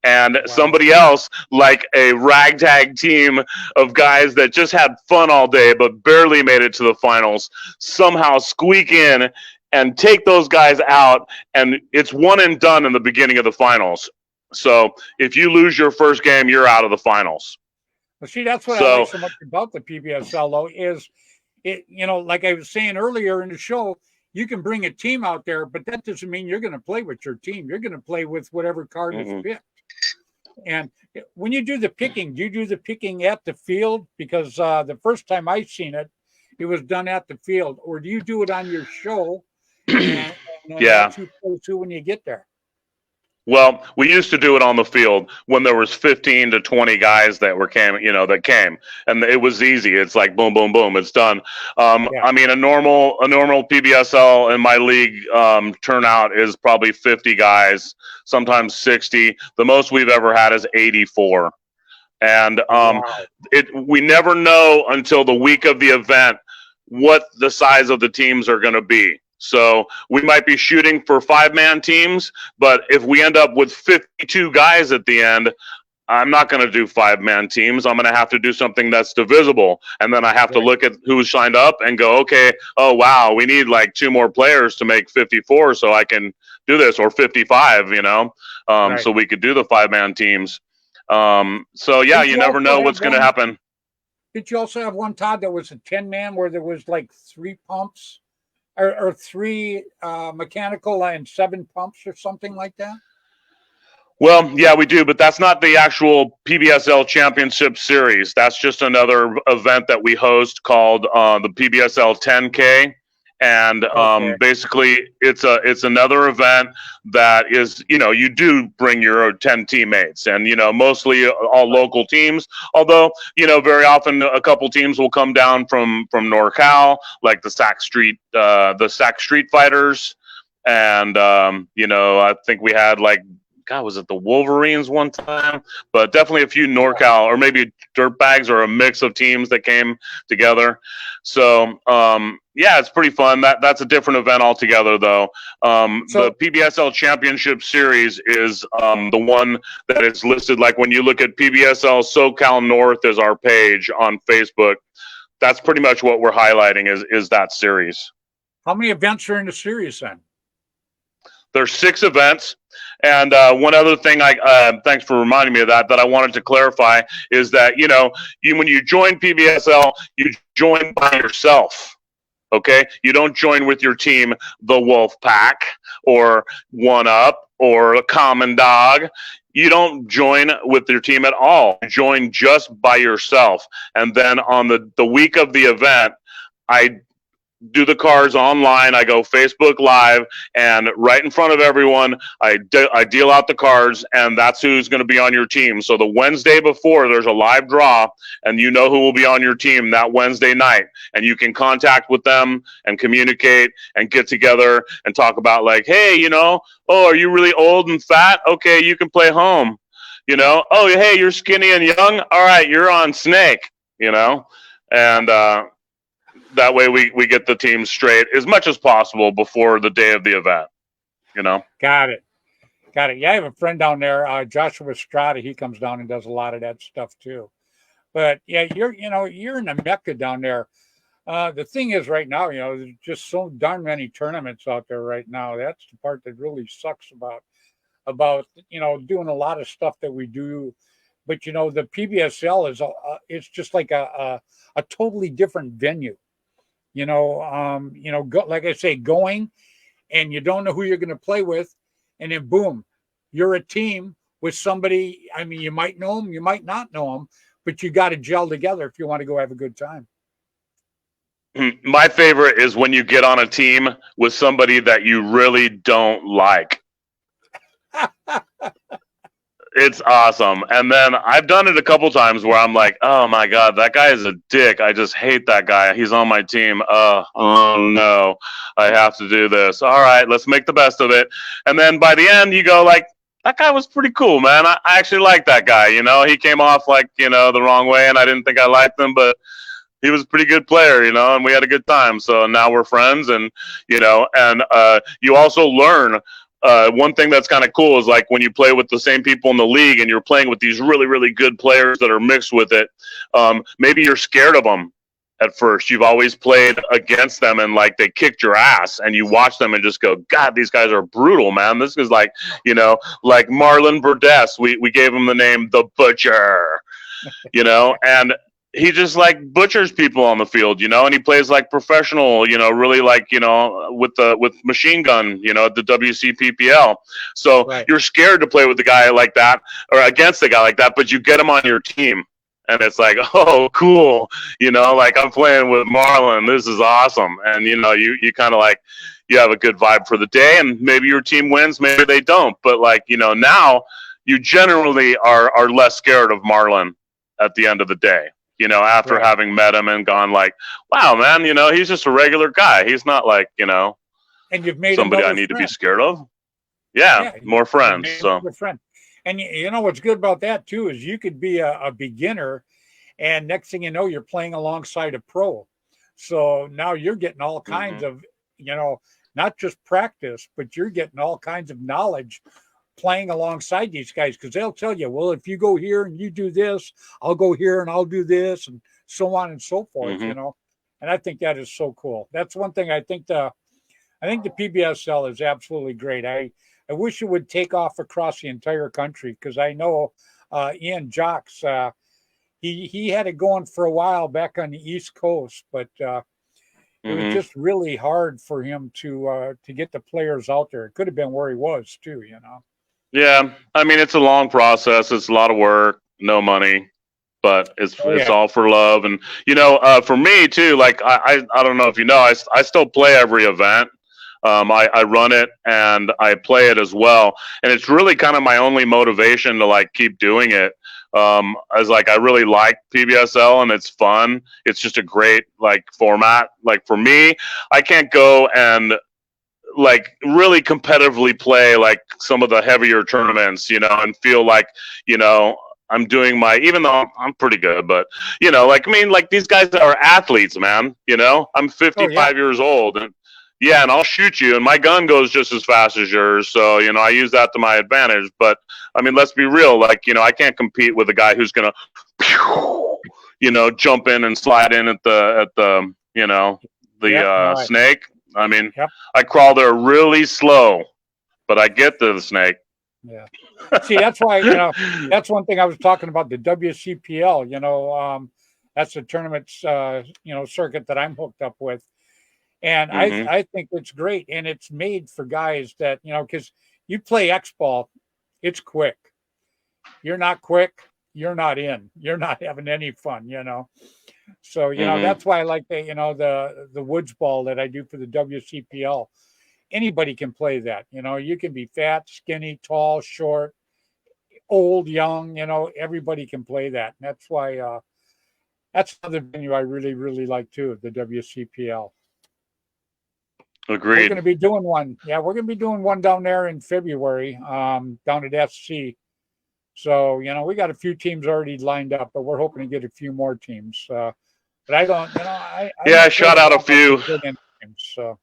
And somebody else, like a ragtag team of guys that just had fun all day but barely made it to the finals, somehow squeak in and take those guys out, and it's one and done in the beginning of the finals. So if you lose your first game, you're out of the finals. Well, see, that's what I like so much about the PBSL, though, is it, like I was saying earlier in the show, you can bring a team out there, but that doesn't mean you're going to play with your team. You're going to play with whatever card is picked. And when you do the picking, do you do the picking at the field? Because the first time I seen it, it was done at the field, or do you do it on your show? And Yeah. that's who plays who when you get there. Well, we used to do it on the field when there was 15 to 20 guys that came, and it was easy. It's like boom, boom, boom, it's done. Yeah. I mean, a normal PBSL in my league turnout is probably 50 guys, sometimes 60. The most we've ever had is 84, and Wow. we never know until the week of the event what the size of the teams are going to be. So we might be shooting for 5-man teams, but if we end up with 52 guys at the end, I'm not going to do 5-man teams. I'm going to have to do something that's divisible. And then I have to look at who's signed up and go, okay, oh, wow, we need like 2 more players to make 54 so I can do this, or 55, so we could do the 5-man teams. So, yeah, you never know what's going to happen. Did you also have one, Todd, that was a 10-man where there was like 3 pumps? Or 3 mechanical and 7 pumps or something like that? Well, yeah, we do, but that's not the actual PBSL Championship Series. That's just another event that we host called the PBSL 10K. And basically, it's another event that is, you do bring your 10 teammates, and mostly all local teams. Although very often a couple teams will come down from NorCal, like the Sac Street Fighters, and I think we had was it the Wolverines one time? But definitely a few NorCal, or maybe Dirtbags, or a mix of teams that came together. So, yeah, it's pretty fun. That's a different event altogether, though. The PBSL Championship Series is the one that is listed. Like when you look at PBSL SoCal North as our page on Facebook, that's pretty much what we're highlighting is that series. How many events are in the series then? There's 6 events. And one other thing, thanks for reminding me of that I wanted to clarify, is that, when you join PBSL, you join by yourself. Okay? You don't join with your team, the Wolf Pack, or One Up, or a Common Dog. You don't join with your team at all. You join just by yourself. And then on the week of the event, I do the cards online. I go Facebook Live, and right in front of everyone, I deal out the cards, and that's who's going to be on your team. So the Wednesday before, there's a live draw, and who will be on your team that Wednesday night, and you can contact with them and communicate and get together and talk about hey, oh, are you really old and fat? Okay, you can play home. Oh, hey, you're skinny and young. All right, you're on Snake. And that way we get the team straight as much as possible before the day of the event, Got it. Yeah, I have a friend down there, Joshua Strata. He comes down and does a lot of that stuff too. But yeah, you're in the Mecca down there. The thing is right now, there's just so darn many tournaments out there right now. That's the part that really sucks about doing a lot of stuff that we do. But the PBSL is it's just like a totally different venue. Like I say, going, and you don't know who you're going to play with, and then boom, you're a team with somebody. I mean, you might know them, you might not know them, but you got to gel together if you want to go have a good time. My favorite is when you get on a team with somebody that you really don't like. It's awesome. And then I've done it a couple times where I'm like, oh my God, that guy is a dick. I just hate that guy. He's on my team. Oh no, I have to do this. All right, let's make the best of it. And then by the end, you go that guy was pretty cool, man. I actually like that guy. He came off the wrong way, and I didn't think I liked him, but he was a pretty good player, and we had a good time. So now we're friends, and, and you also learn. One thing that's kind of cool is when you play with the same people in the league and you're playing with these really, really good players that are mixed with it, maybe you're scared of them at first. You've always played against them and they kicked your ass, and you watch them and just go, God, these guys are brutal, man. This is like Marlon Burdess. We gave him the name The Butcher, and he just butchers people on the field, and he plays professional, really with machine gun, at the WCPPL. So You're scared to play with a guy like that or against a guy like that, but you get him on your team, and it's like, oh, cool, like I'm playing with Marlon. This is awesome. And you kind of like, you have a good vibe for the day, and maybe your team wins, maybe they don't. But like, now you generally are less scared of Marlon at the end of the day. After Right. having met him and gone like, wow, man, he's just a regular guy. He's not like, And you've made somebody I another need to be friend. scared of. Yeah, more friends. Made So another friend. And you know what's good about that too is you could be a beginner, and next thing you know, you're playing alongside a pro. So now you're getting all kinds of, not just practice, but you're getting all kinds of knowledge playing alongside these guys, because they'll tell you, well, if you go here and you do this, I'll go here and I'll do this, and so on and so forth. And I think that is so cool. That's one thing I think the PBSL is absolutely great. I wish it would take off across the entire country, because I know Ian Jocks, he had it going for a while back on the East Coast, but it was just really hard for him to get the players out there. It could have been where he was too, Yeah, I mean, it's a long process. It's a lot of work, no money, but it's all for love. And for me too, like I don't know if I still play every event. I run it and I play it as well, and it's really kind of my only motivation to like keep doing it. As like I really like PBSL and it's fun. It's just a great like format. Like for me, I can't go and like really competitively play like some of the heavier tournaments, and feel like, I'm doing even though I'm pretty good, but like, I mean, like these guys are athletes, man, I'm 55 years old, and and I'll shoot you and my gun goes just as fast as yours. So, I use that to my advantage, but I mean, let's be real. Like, I can't compete with a guy who's going to, jump in and slide in at the snake. I mean, I crawl there really slow, but I get to the snake. Yeah. See, that's why, that's one thing I was talking about, the WCPL, that's the tournament, circuit that I'm hooked up with. And I think it's great. And it's made for guys that, because you play X-ball, it's quick. You're not quick, you're not in. You're not having any fun, So, that's why I like the woods ball that I do for the WCPL. Anybody can play that. You can be fat, skinny, tall, short, old, young, everybody can play that. And that's why that's another venue I really, really like too, the WCPL. Agreed. We're going to be doing one. Yeah, we're going to be doing one down there in February, down at SC. So, we got a few teams already lined up, but we're hoping to get a few more teams. But I don't, I shot out a few. So.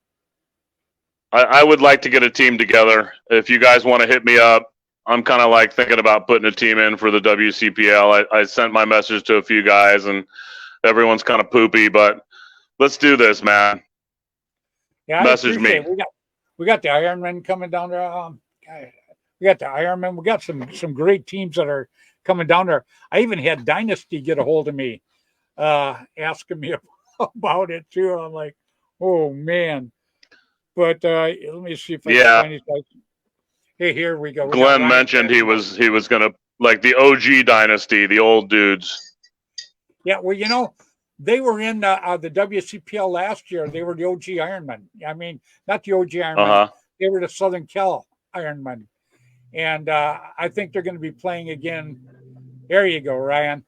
I would like to get a team together. If you guys want to hit me up, I'm kind of like thinking about putting a team in for the WCPL. I sent my message to a few guys, and everyone's kind of poopy, but let's do this, man. Yeah, message me. We got the Ironman coming down there. We got the Ironman. We got some great teams that are coming down there. I even had Dynasty get a hold of me, asking me about it too. I'm like, oh man. But let me see if I can find it. Hey, here we go. Glenn mentioned he was gonna like the OG Dynasty, the old dudes. Yeah, well, they were in the WCPL last year. They were the OG Ironman. I mean, not the OG Ironman. They were the Southern Cal Ironman. And I think they're going to be playing again. There you go, Ryan.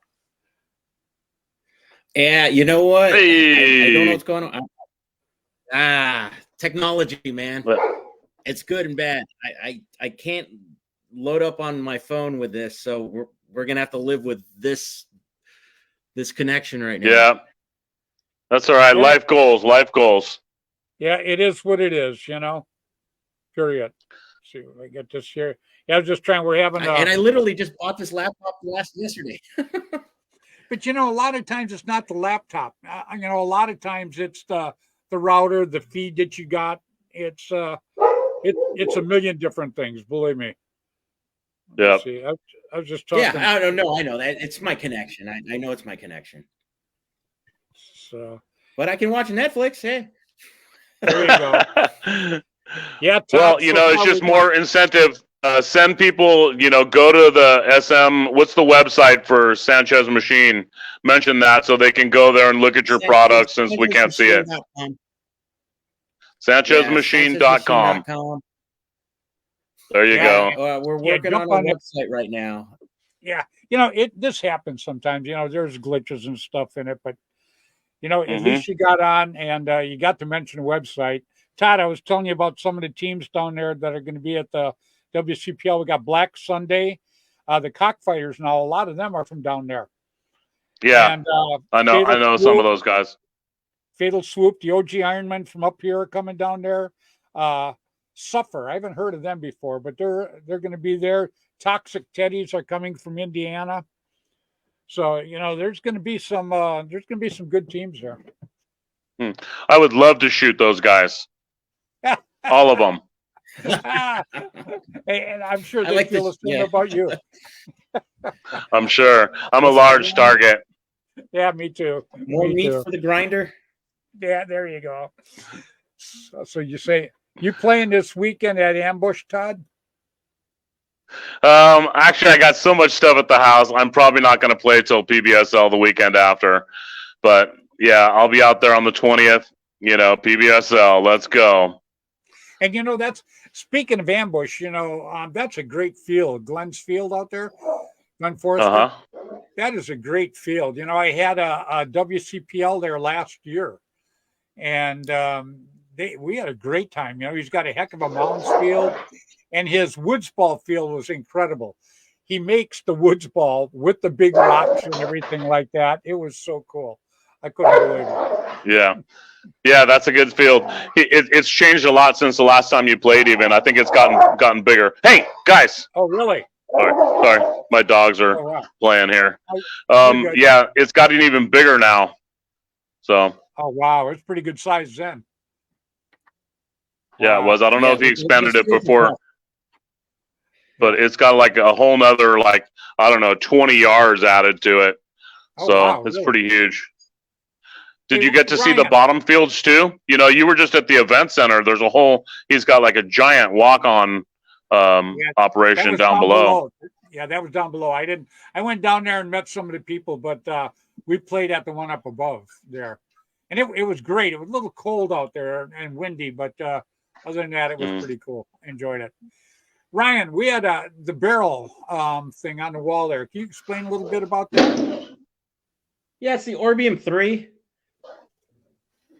Yeah, you know what? Hey. I don't know what's going on. Technology, man. What? It's good and bad. I can't load up on my phone with this, so we're gonna have to live with this connection right now. Yeah, that's all right. Yeah. Life goals. Yeah, it is what it is. Period. Let's see, I get this here. Yeah, I was just trying. We're having, and I literally just bought this laptop yesterday. But a lot of times it's not the laptop. A lot of times it's the router, the feed that you got. It's a million different things. Believe me. Yeah. I was just talking. Yeah, I don't know. I know that it's my connection. I know it's my connection. So, but I can watch Netflix. Hey, there you go. Yeah. Well, it's just more incentive send people, go to the SM. What's the website for Sanchez Machine? Mention that so they can go there and look at your product since we can't see it. SanchezMachine.com. There you go. We're working on a website right now. Yeah, this happens sometimes. There's glitches and stuff in it, but at least you got on and you got to mention the website. Todd, I was telling you about some of the teams down there that are going to be at the WCPL. We got Black Sunday, the Cockfighters now. A lot of them are from down there. Yeah, and, I know some of those guys. Fatal Swoop, the OG Ironmen from up here are coming down there. Suffer, I haven't heard of them before, but they're going to be there. Toxic Teddies are coming from Indiana. So, there's going to be some good teams there. I would love to shoot those guys. All of them. And I'm sure they feel the same about you. I'm sure. I'm a large target. Yeah, me too. More meat for the grinder. Yeah, there you go. So you say you playing this weekend at Ambush, Todd? Actually, I got so much stuff at the house. I'm probably not going to play till PBSL the weekend after. But yeah, I'll be out there on the 20th. PBSL. Let's go. And that's speaking of Ambush. That's a great field, Glenn's Field out there, Glen Forester. That is a great field. I had a WCPL there last year, and we had a great time. He's got a heck of a mounds field, and his woods ball field was incredible. He makes the woods ball with the big rocks and everything like that. It was so cool. I couldn't believe it. Yeah, that's a good field. It's changed a lot since the last time you played. Even I think it's gotten bigger. Hey, guys. Oh, really? Sorry. My dogs are playing here. Yeah, it's gotten even bigger now. So. Oh wow, it's pretty good size then. Yeah, it was. I don't know if he expanded it before, but it's got like a whole nother 20 yards added to it. So it's pretty huge. Did you get to see the bottom fields too? You were just at the event center. There's he's got like a giant walk-on operation down below. Yeah, that was down below. I went down there and met some of the people, but we played at the one up above there. And it was great. It was a little cold out there and windy, but other than that, it was pretty cool. Enjoyed it. Ryan, we had the barrel thing on the wall there. Can you explain a little bit about that? Yeah, it's the Orbium 3.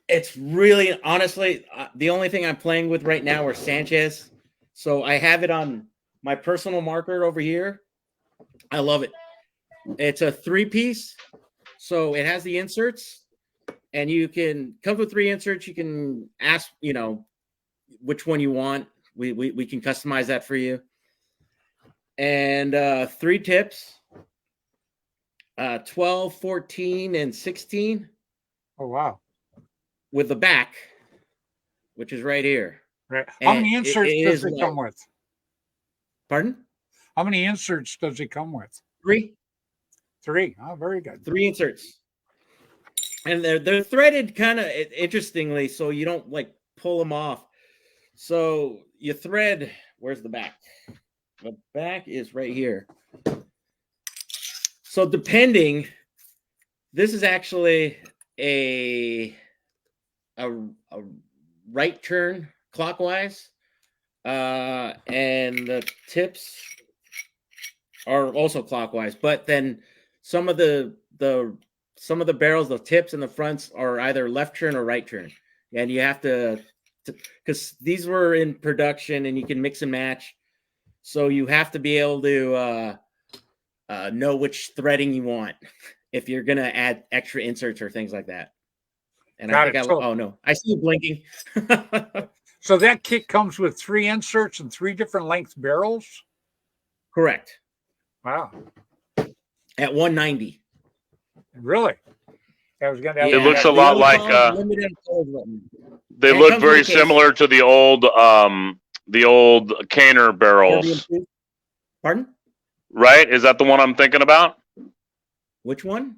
It's really, honestly, the only thing I'm playing with right now are Sanchez. So I have it on my personal marker over here. I love it. It's a 3-piece. So it has the inserts. And you can come with 3 inserts. You can ask, which one you want. We can customize that for you. And 3 tips. 12, 14, and 16. Oh, wow. With the back, which is right here. Right. How many inserts does it come with? Pardon? How many inserts does it come with? 3. 3. Oh, very good. 3 inserts. And they're threaded kind of interestingly, so you don't pull them off. So you thread, where's the back? The back is right here. So depending, this is actually a right turn clockwise, and the tips are also clockwise. But then some of the barrels, the tips and the fronts are either left turn or right turn, and you have to because these were in production and you can mix and match. So you have to be able to know which threading you want if you're gonna add extra inserts or things like that. And oh no, I see you blinking. So that kit comes with 3 inserts and 3 different length barrels? Correct. Wow. At 190. Really? It looks a lot like they look very similar to the old Caner barrels. Pardon? Right? Is that the one I'm thinking about? Which one?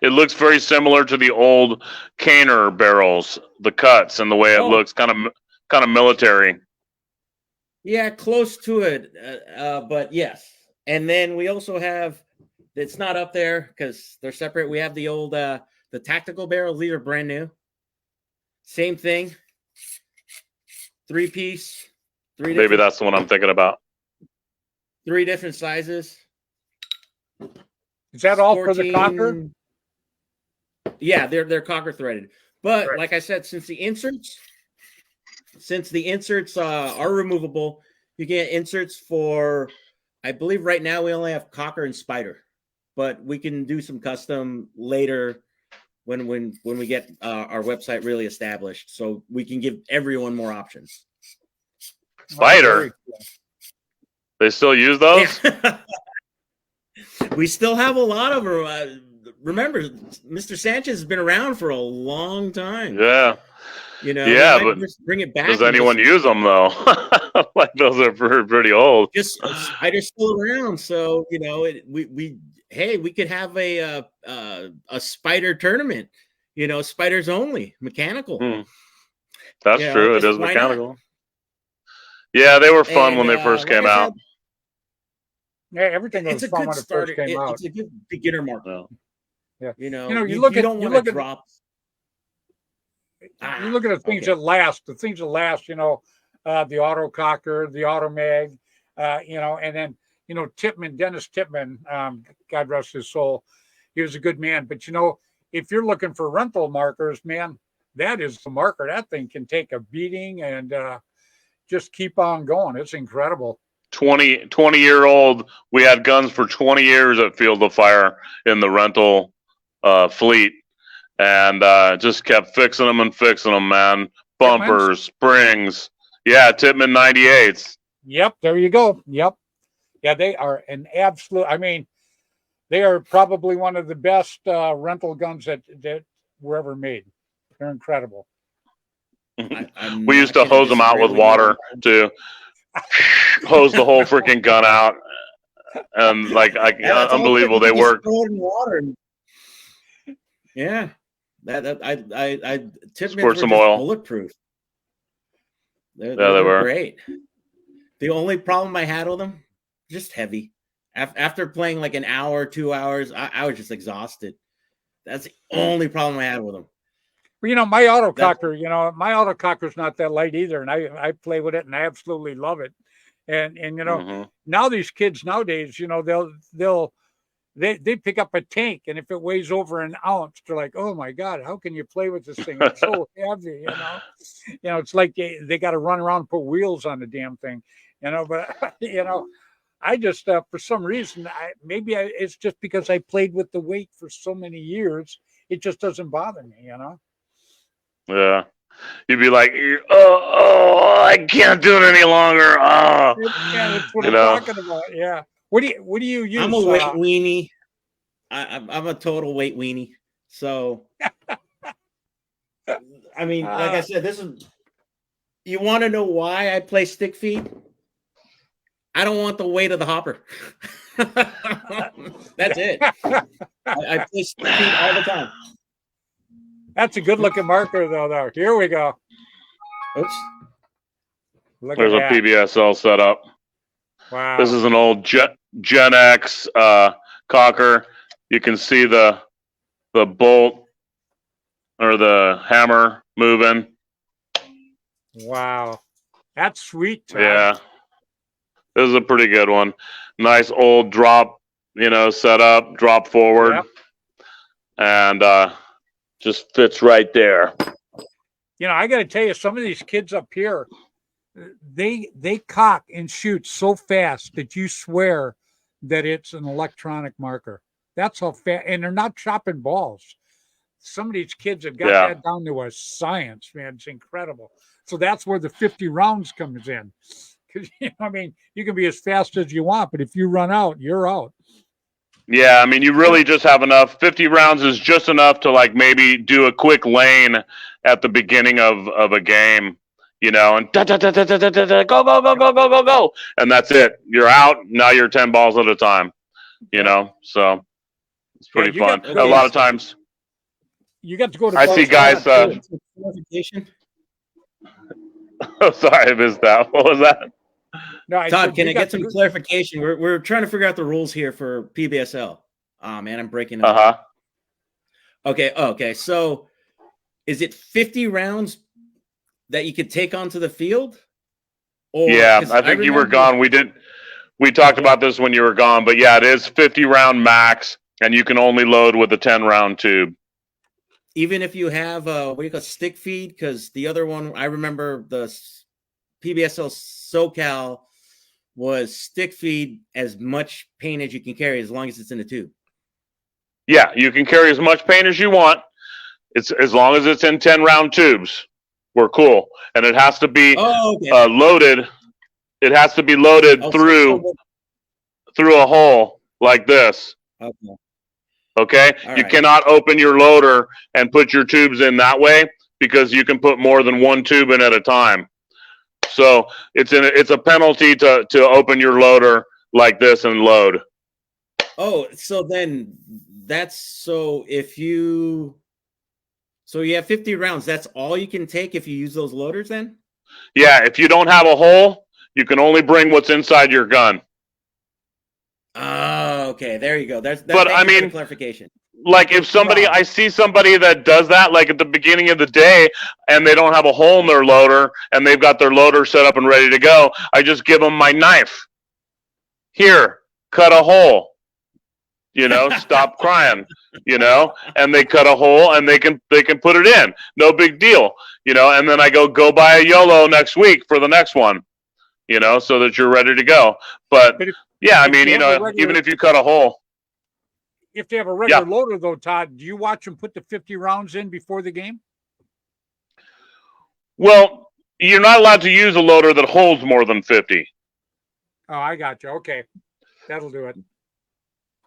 It looks very similar to the old Caner barrels, the cuts and the way it looks, kind of military. Yeah, close to it. But yes. And then we also have, it's not up there because they're separate. We have the old, the tactical barrels. These are brand new. Same thing. 3-piece. Maybe that's the one I'm thinking about. 3 different sizes. Is that all for the Cocker? Yeah, they're Cocker threaded. But Right. like I said, since the inserts are removable, you get inserts for, I believe right now we only have Cocker and Spider, but we can do some custom later when we get our website really established, so we can give everyone more options. Spider. They still use those? Yeah. We still have a lot of them. Remember, Mr. Sanchez has been around for a long time. Yeah. You know, yeah, but just bring it back. Does anyone use them though? Like those are pretty old. Just Spider's still around, so you know, we could have a Spider tournament. You know, Spiders only, mechanical. That's true. It is mechanical. Yeah, they were fun when they first came out. Yeah, everything was fun when it first came out. It's a good beginner mark. Yeah, you know, you look at drop. You look at the things that last. The things that last. You know, the Auto Cocker, the Auto Mag. You know, and then Dennis Tipman. God rest his soul. He was a good man. But you know, if you're looking for rental markers, man, that is the marker. That thing can take a beating and just keep on going. It's incredible. 20-year-old. We had guns for 20 years at Field of Fire in the rental fleet, and just kept fixing them, man. Bumpers, springs. Yeah, Tippmann 98s. Yep, there you go. Yep. Yeah, they are an absolute. I mean, they are probably one of the best rental guns that were ever made. They're incredible. We used to hose them out with water to hose the whole freaking gun out, and unbelievable. They work. Yeah, I squirt some oil. Bulletproof. They were great. The only problem I had with them, just heavy. After playing like an hour, 2 hours, I was just exhausted. That's the only problem I had with them. Well, you know, my autococker's not that light either, and I play with it and I absolutely love it. And you know, now these kids nowadays, you know, they pick up a tank, and if it weighs over an ounce, they're like, oh my God, how can you play with this thing? It's so heavy, you know, it's like they got to run around and put wheels on the damn thing, you know. But you know, I just for some reason, it's just because I played with the weight for so many years, it just doesn't bother me, you know. Yeah, you'd be like, I can't do it any longer. Yeah, that's what I'm talking about. Yeah. What do you use? I'm a weight weenie. I'm a total weight weenie. So, I mean, like I said, you want to know why I play stick feed? I don't want the weight of the hopper. That's it. I play stick feed all the time. That's a good looking marker, though. Here we go. Oops. There's a PBSL setup. Wow. This is an old Gen X Cocker. You can see the bolt or the hammer moving. Wow. That's sweet, Tom. Yeah. This is a pretty good one. Nice old drop, setup, drop forward. Yep. And just fits right there. You know, I got to tell you, some of these kids up here, they cock and shoot so fast that you swear that it's an electronic marker. That's how fast, and they're not chopping balls. Some of these kids have got that down to a science, man. It's incredible. So that's where the 50 rounds comes in. Because, I mean, you can be as fast as you want, but if you run out, you're out. Yeah, I mean, you really just have enough. 50 rounds is just enough to, like, maybe do a quick lane at the beginning of a game, and go. And that's it. You're out. Now you're 10 balls at a time, So it's pretty fun. A lot of times. You got to go to I see guys. Oh, sorry, I missed that. What was that? No, I Todd, said can you I got get some the- clarification? We're trying to figure out the rules here for PBSL. Oh man, I'm breaking up. Uh-huh. Okay. So is it 50 rounds that you could take onto the field? Or Yeah, 'cause I think you were remember- gone. We talked about this when you were gone, but yeah, it is 50 round max, and you can only load with a 10 round tube. even if you have what do you call stick feed, because the other one I remember the PBSL SoCal was stick feed as much paint as you can carry as long as it's in a tube. Yeah, you can carry as much paint as you want. It's as long as it's in 10 round tubes. We're cool, and it has to be loaded. It has to be loaded through a hole like this. Okay. Okay, All you right. cannot open your loader and put your tubes in that way because you can put more than one tube in at a time. So it's a penalty to open your loader like this and load. Oh, so then that's so if you have 50 rounds, that's all you can take if you use those loaders then? Yeah, if you don't have a hole, you can only bring what's inside your gun. Oh, okay. There you go. But I mean, clarification. Like if I see somebody that does that, like at the beginning of the day, and they don't have a hole in their loader, and they've got their loader set up and ready to go, I just give them my knife. Here, cut a hole. Stop crying. And they cut a hole and they can put it in. No big deal. And then I go buy a YOLO next week for the next one. So that you're ready to go. But yeah, I mean, even if you cut a hole. If they have a regular loader, though, Todd, do you watch them put the 50 rounds in before the game? Well, you're not allowed to use a loader that holds more than 50. Oh, I got you. Okay. That'll do it.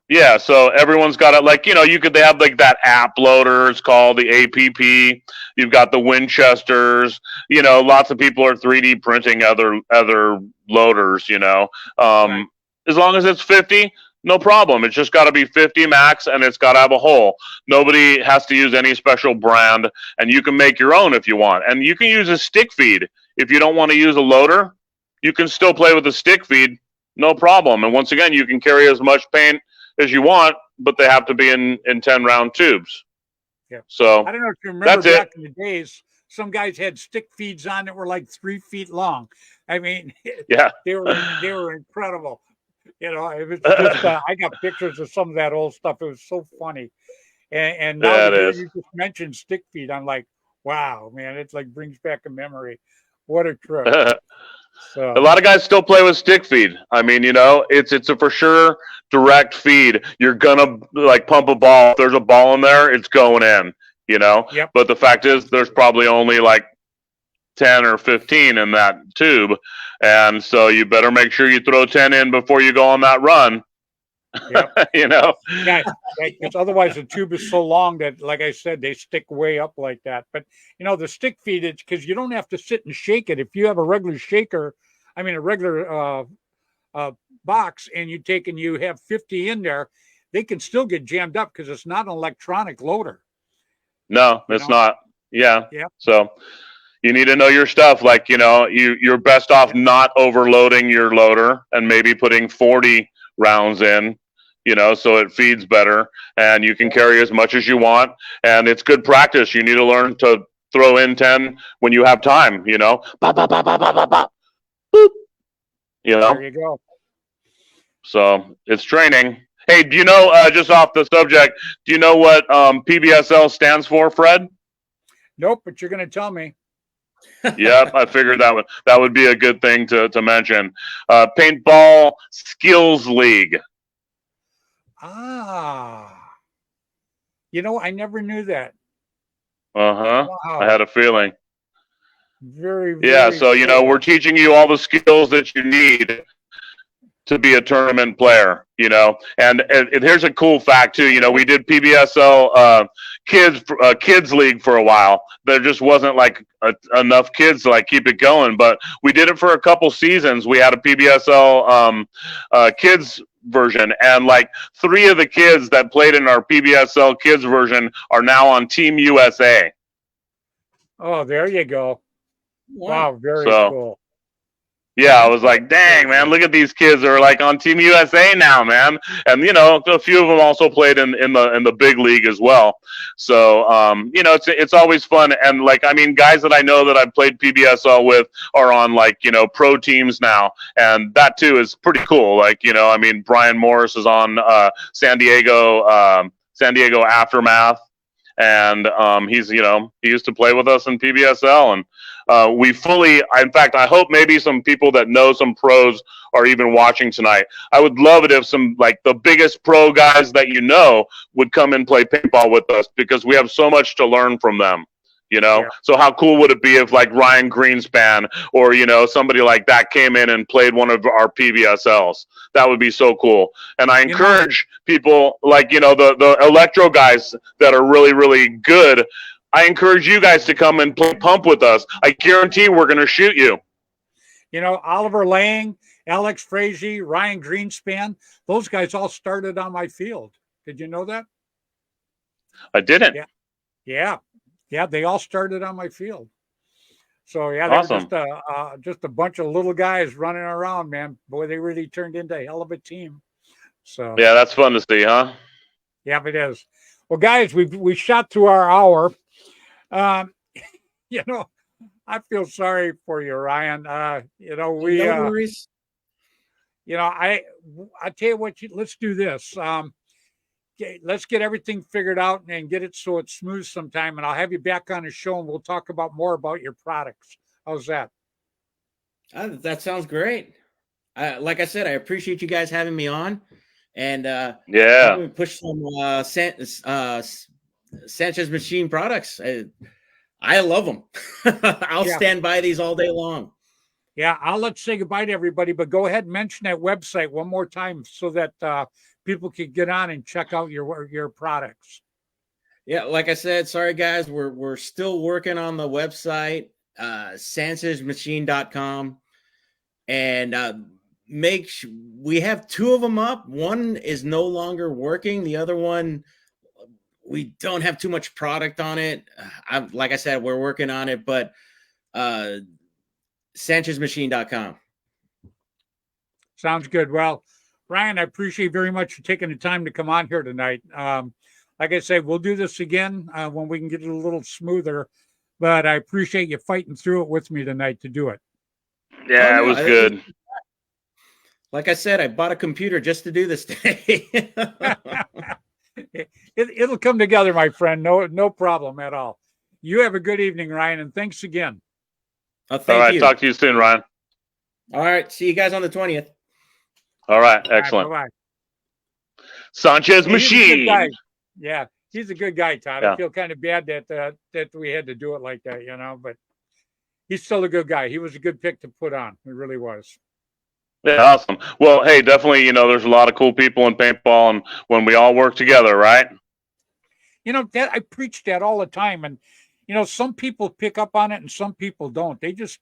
Yeah, so everyone's got it. Like, they have like that app loader. It's called the APP. You've got the Winchesters. Lots of people are 3D printing other loaders, Right. As long as it's 50, no problem. It's just got to be 50 max, and it's got to have a hole. Nobody has to use any special brand, and you can make your own if you want. And you can use a stick feed. If you don't want to use a loader, you can still play with a stick feed, no problem. And once again, you can carry as much paint as you want, but they have to be in 10 round tubes. Yeah. So I don't know if you remember back in the days, some guys had stick feeds on that were like 3 feet long. I mean, yeah, they were incredible. It was just, I got pictures of some of that old stuff. It was so funny. And now that you just mentioned stick feed, I'm like, wow, man, it's like brings back a memory. What a trip. So a lot of guys still play with stick feed. I mean, it's a for sure direct feed. You're gonna like pump a ball. If there's a ball in there, it's going in. Yep. But the fact is, there's probably only like 10 or 15 in that tube, and so you better make sure you throw 10 in before you go on that run. Yep. Yeah, because otherwise the tube is so long that, like I said, they stick way up like that. But the stick feed, it's because you don't have to sit and shake it. If you have a regular shaker, a regular box, and you have 50 in there, they can still get jammed up because it's not an electronic loader. No, it's not. Yeah. Yep. So you need to know your stuff. Like, you're best off not overloading your loader and maybe putting 40 rounds in, so it feeds better, and you can carry as much as you want. And it's good practice. You need to learn to throw in 10 when you have time, Bop, bop, bop, bop, bop, bop, bop. Boop. There you go. So it's training. Hey, do you know, just off the subject, do you know what PBSL stands for, Fred? Nope, but you're going to tell me. Yep, I figured that would be a good thing to mention. Paintball Skills League. Ah. I never knew that. Uh-huh. Wow. I had a feeling. Very, Yeah, very so, cool. we're teaching you all the skills that you need to be a tournament player, and here's a cool fact too. We did PBSL kids league for a while. There just wasn't like enough kids to like keep it going, but we did it for a couple seasons. We had a PBSL kids version, and like 3 of the kids that played in our PBSL kids version are now on Team USA. Oh, there you go. Wow, very cool. Yeah, I was like, dang, man, look at these kids that are like on Team USA now, man. And you know, a few of them also played in the big league as well. So you know, it's always fun. And like, I mean, guys that I know that I've played PBSL with are on like, you know, pro teams now, and that too is pretty cool. Like, you know, I mean, Brian Morris is on San Diego Aftermath, and he's, you know, he used to play with us in PBSL, and we fully, in fact, I hope maybe some people that know some pros are even watching tonight. I would love it if some, like, the biggest pro guys that you know would come and play paintball with us, because we have so much to learn from them. You know, Yeah. so how cool would it be if like Ryan Greenspan or, you know, somebody like that came in and played one of our PBSLs? That would be so cool. And I encourage people like, you know, the electro guys that are really, really good. I encourage you guys to come and play pump with us. I guarantee we're going to shoot you. You know, Oliver Lang, Alex Frazee, Ryan Greenspan, those guys all started on my field. Did you know that? I didn't. Yeah. Yeah, they all started on my field. So yeah, Awesome. they were just a bunch of little guys running around, man. Boy, they really turned into a hell of a team. So Yeah, that's fun to see, huh? yeah, it is. Well, guys, we shot through our hour. You know, I feel sorry for you, Ryan. You know, we No worries. you know, I tell you what, let's do this. Let's get everything figured out and get it so it's smooth sometime. And I'll have you back on the show and we'll talk about more about your products. How's that? That sounds great. Like I said, I appreciate you guys having me on, and Yeah. we push some Sanchez Machine products. I love them. I'll stand by these all day long. Yeah, I'll let you say goodbye to everybody, but go ahead and mention that website one more time so that people can get on and check out your products. Yeah, like I said, sorry guys, we're still working on the website, SanchezMachine.com, and we have two of them up. One is no longer working. The other one, we don't have too much product on it. Like I said, we're working on it, but SanchezMachine.com. Sounds good. Well, Ryan, I appreciate very much for taking the time to come on here tonight. Like I said, we'll do this again when we can get it a little smoother, but I appreciate you fighting through it with me tonight to do it. Yeah, it was good. Like I said, I bought a computer just to do this today. It'll come together, my friend. No problem at all. You have a good evening, Ryan, and thanks again. Thank all right, you. talk to you soon, Ryan. All right, see you guys on the 20th. All right, excellent. Bye-bye. Sanchez Machine. Yeah, he's a good guy, Todd. Yeah. I feel kind of bad that we had to do it like that, you know, but he's still a good guy. He was a good pick to put on. He really was. Yeah, awesome. Well, hey, definitely, you know, there's a lot of cool people in paintball, and when we all work together, right? You know, that I preach that all the time, and you know, some people pick up on it and some people don't. They just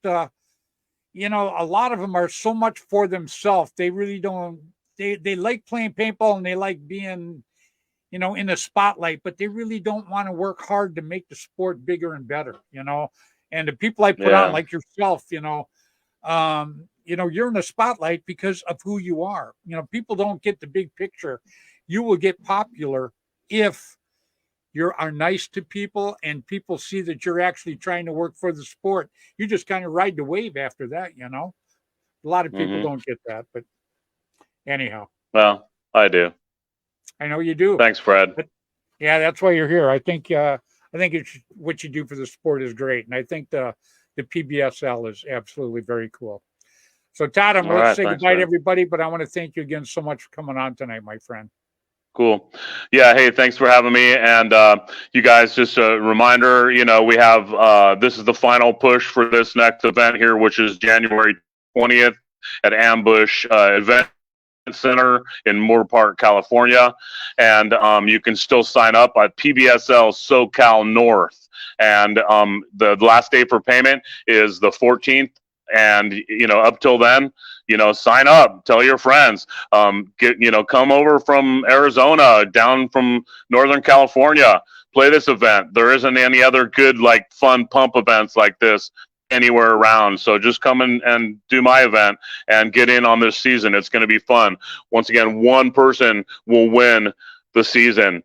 you know, a lot of them are so much for themselves. They really don't they like playing paintball and they like being, you know, in the spotlight, but they really don't want to work hard to make the sport bigger and better, you know. And the people I put on, like yourself, you know, you're in the spotlight because of who you are. You know, people don't get the big picture. You will get popular if you are nice to people and people see that you're actually trying to work for the sport. You just kind of ride the wave after that, you know. A lot of people don't get that, but anyhow. Well, I do. I know you do. Thanks, Fred. But, yeah, that's why you're here. I think what you do for the sport is great, and I think the PBSL is absolutely very cool. So, Todd, I'm going to say goodbye to everybody, but I want to thank you again so much for coming on tonight, my friend. Cool. Yeah. Hey, thanks for having me. And you guys, just a reminder, you know, we have this is the final push for this next event here, which is January 20th at Ambush Event Center in Moore Park, California. And you can still sign up at PBSL SoCal North. And the last day for payment is the 14th. And, you know, up till then, you know, sign up, tell your friends, come over from Arizona, down from Northern California, play this event. There isn't any other good, like, fun pump events like this anywhere around. So just come in and do my event and get in on this season. It's going to be fun. Once again, one person will win the season.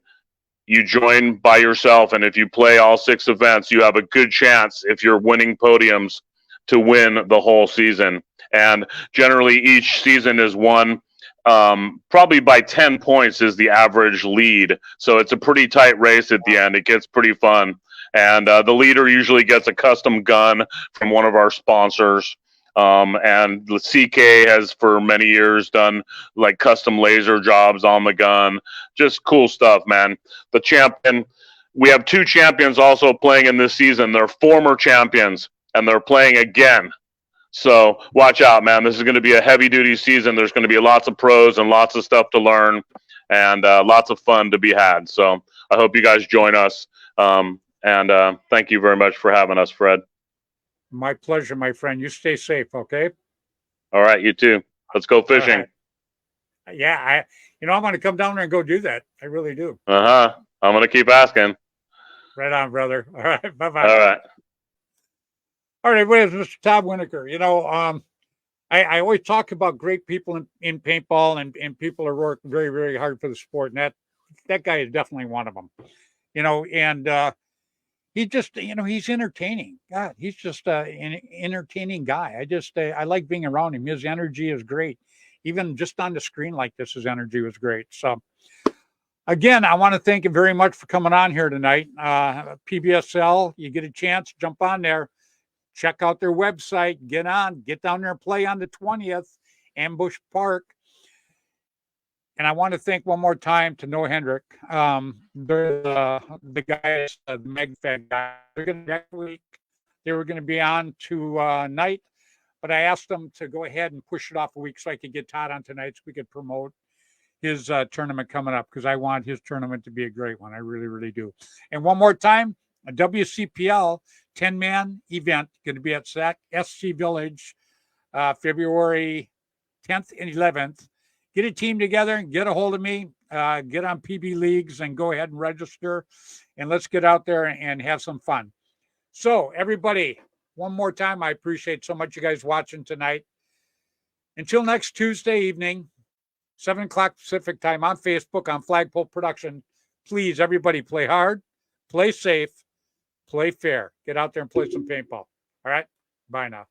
You join by yourself, and if you play all 6 events, you have a good chance, if you're winning podiums, to win the whole season. And generally each season is won probably by 10 points is the average lead. So it's a pretty tight race at the end. It gets pretty fun. And the leader usually gets a custom gun from one of our sponsors. And the CK has for many years done like custom laser jobs on the gun. Just cool stuff, man. The champion, we have 2 champions also playing in this season. They're former champions, and they're playing again. So watch out, man. This is going to be a heavy-duty season. There's going to be lots of pros and lots of stuff to learn, and lots of fun to be had. So I hope you guys join us. And thank you very much for having us, Fred. My pleasure, my friend. You stay safe, okay? All right, you too. Let's go fishing. Right. Yeah, I'm going to come down there and go do that. I really do. I'm going to keep asking. Right on, brother. All right, bye-bye. All right. All right, everybody, it's Mr. Todd Winokur. I always talk about great people in paintball and people who work very, very hard for the sport. And that guy is definitely one of them. And he just, he's entertaining. God, he's just an entertaining guy. I like being around him. His energy is great. Even just on the screen like this, his energy was great. So, again, I want to thank you very much for coming on here tonight. PBSL, you get a chance, jump on there. Check out their website. Get down there and play on the 20th, Ambush Park. And I want to thank one more time to Noah Hendrick. They're the guys, the MegFed guys. They're going to next week. They were going to be on tonight, but I asked them to go ahead and push it off a week so I could get Todd on tonight so we could promote his tournament coming up, because I want his tournament to be a great one. I really, really do. And one more time, a WCPL 10-man event going to be at SC Village, February 10th and 11th. Get a team together and get a hold of me. Get on PB Leagues and go ahead and register. And let's get out there and have some fun. So, everybody, one more time, I appreciate so much you guys watching tonight. Until next Tuesday evening, 7 o'clock Pacific time on Facebook, on Flagpole Production. Please, everybody, play hard, play safe, play fair. Get out there and play some paintball. All right? Bye now.